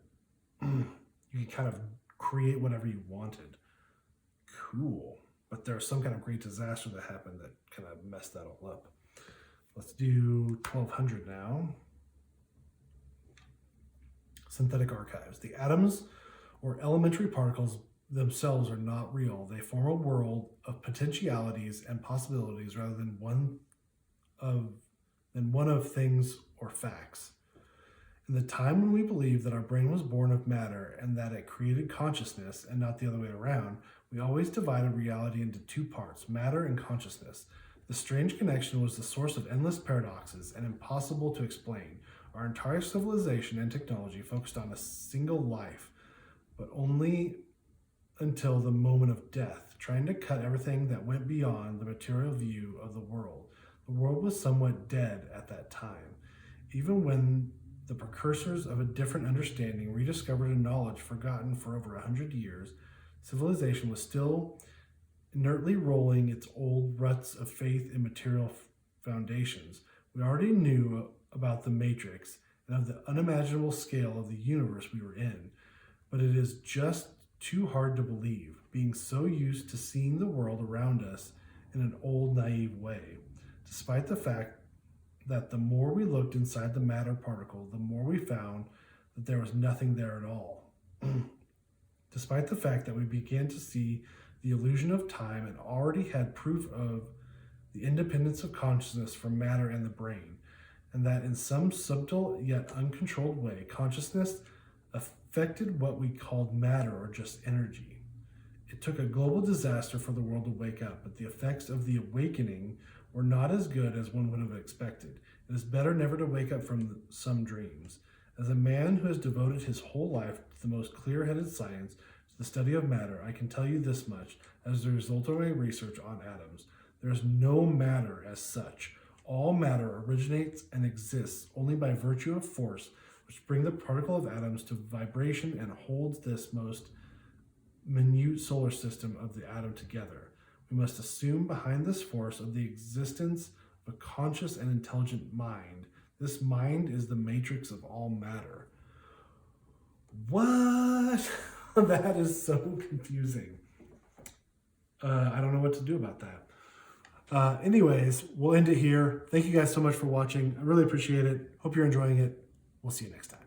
Speaker 1: you could kind of create whatever you wanted. Cool. But there's some kind of great disaster that happened that kind of messed that all up. Let's do 1200 now. Synthetic archives. The atoms or elementary particles themselves are not real. They form a world of potentialities and possibilities rather than one of things or facts. In the time when we believed that our brain was born of matter and that it created consciousness and not the other way around, we always divided reality into two parts, matter and consciousness. The strange connection was the source of endless paradoxes and impossible to explain. Our entire civilization and technology focused on a single life, but only until the moment of death, trying to cut everything that went beyond the material view of the world. The world was somewhat dead at that time. Even when the precursors of a different understanding rediscovered a knowledge forgotten for over 100 years, civilization was still inertly rolling its old ruts of faith in material foundations. We already knew about the matrix and of the unimaginable scale of the universe we were in, but it is just too hard to believe, being so used to seeing the world around us in an old, naive way, despite the fact that the more we looked inside the matter particle, the more we found that there was nothing there at all. Despite the fact that we began to see the illusion of time and already had proof of the independence of consciousness from matter and the brain, and that in some subtle yet uncontrolled way, consciousness affected what we called matter or just energy. It took a global disaster for the world to wake up, but the effects of the awakening were not as good as one would have expected. It is better never to wake up from some dreams. As a man who has devoted his whole life to the most clear-headed science, to the study of matter, I can tell you this much, as a result of my research on atoms. There is no matter as such. All matter originates and exists only by virtue of force, which bring the particle of atoms to vibration and holds this most minute solar system of the atom together. We must assume behind this force of the existence of a conscious and intelligent mind. This mind is the matrix of all matter. What? That is so confusing. I don't know what to do about that. Anyways, we'll end it here. Thank you guys so much for watching. I really appreciate it. Hope you're enjoying it. We'll see you next time.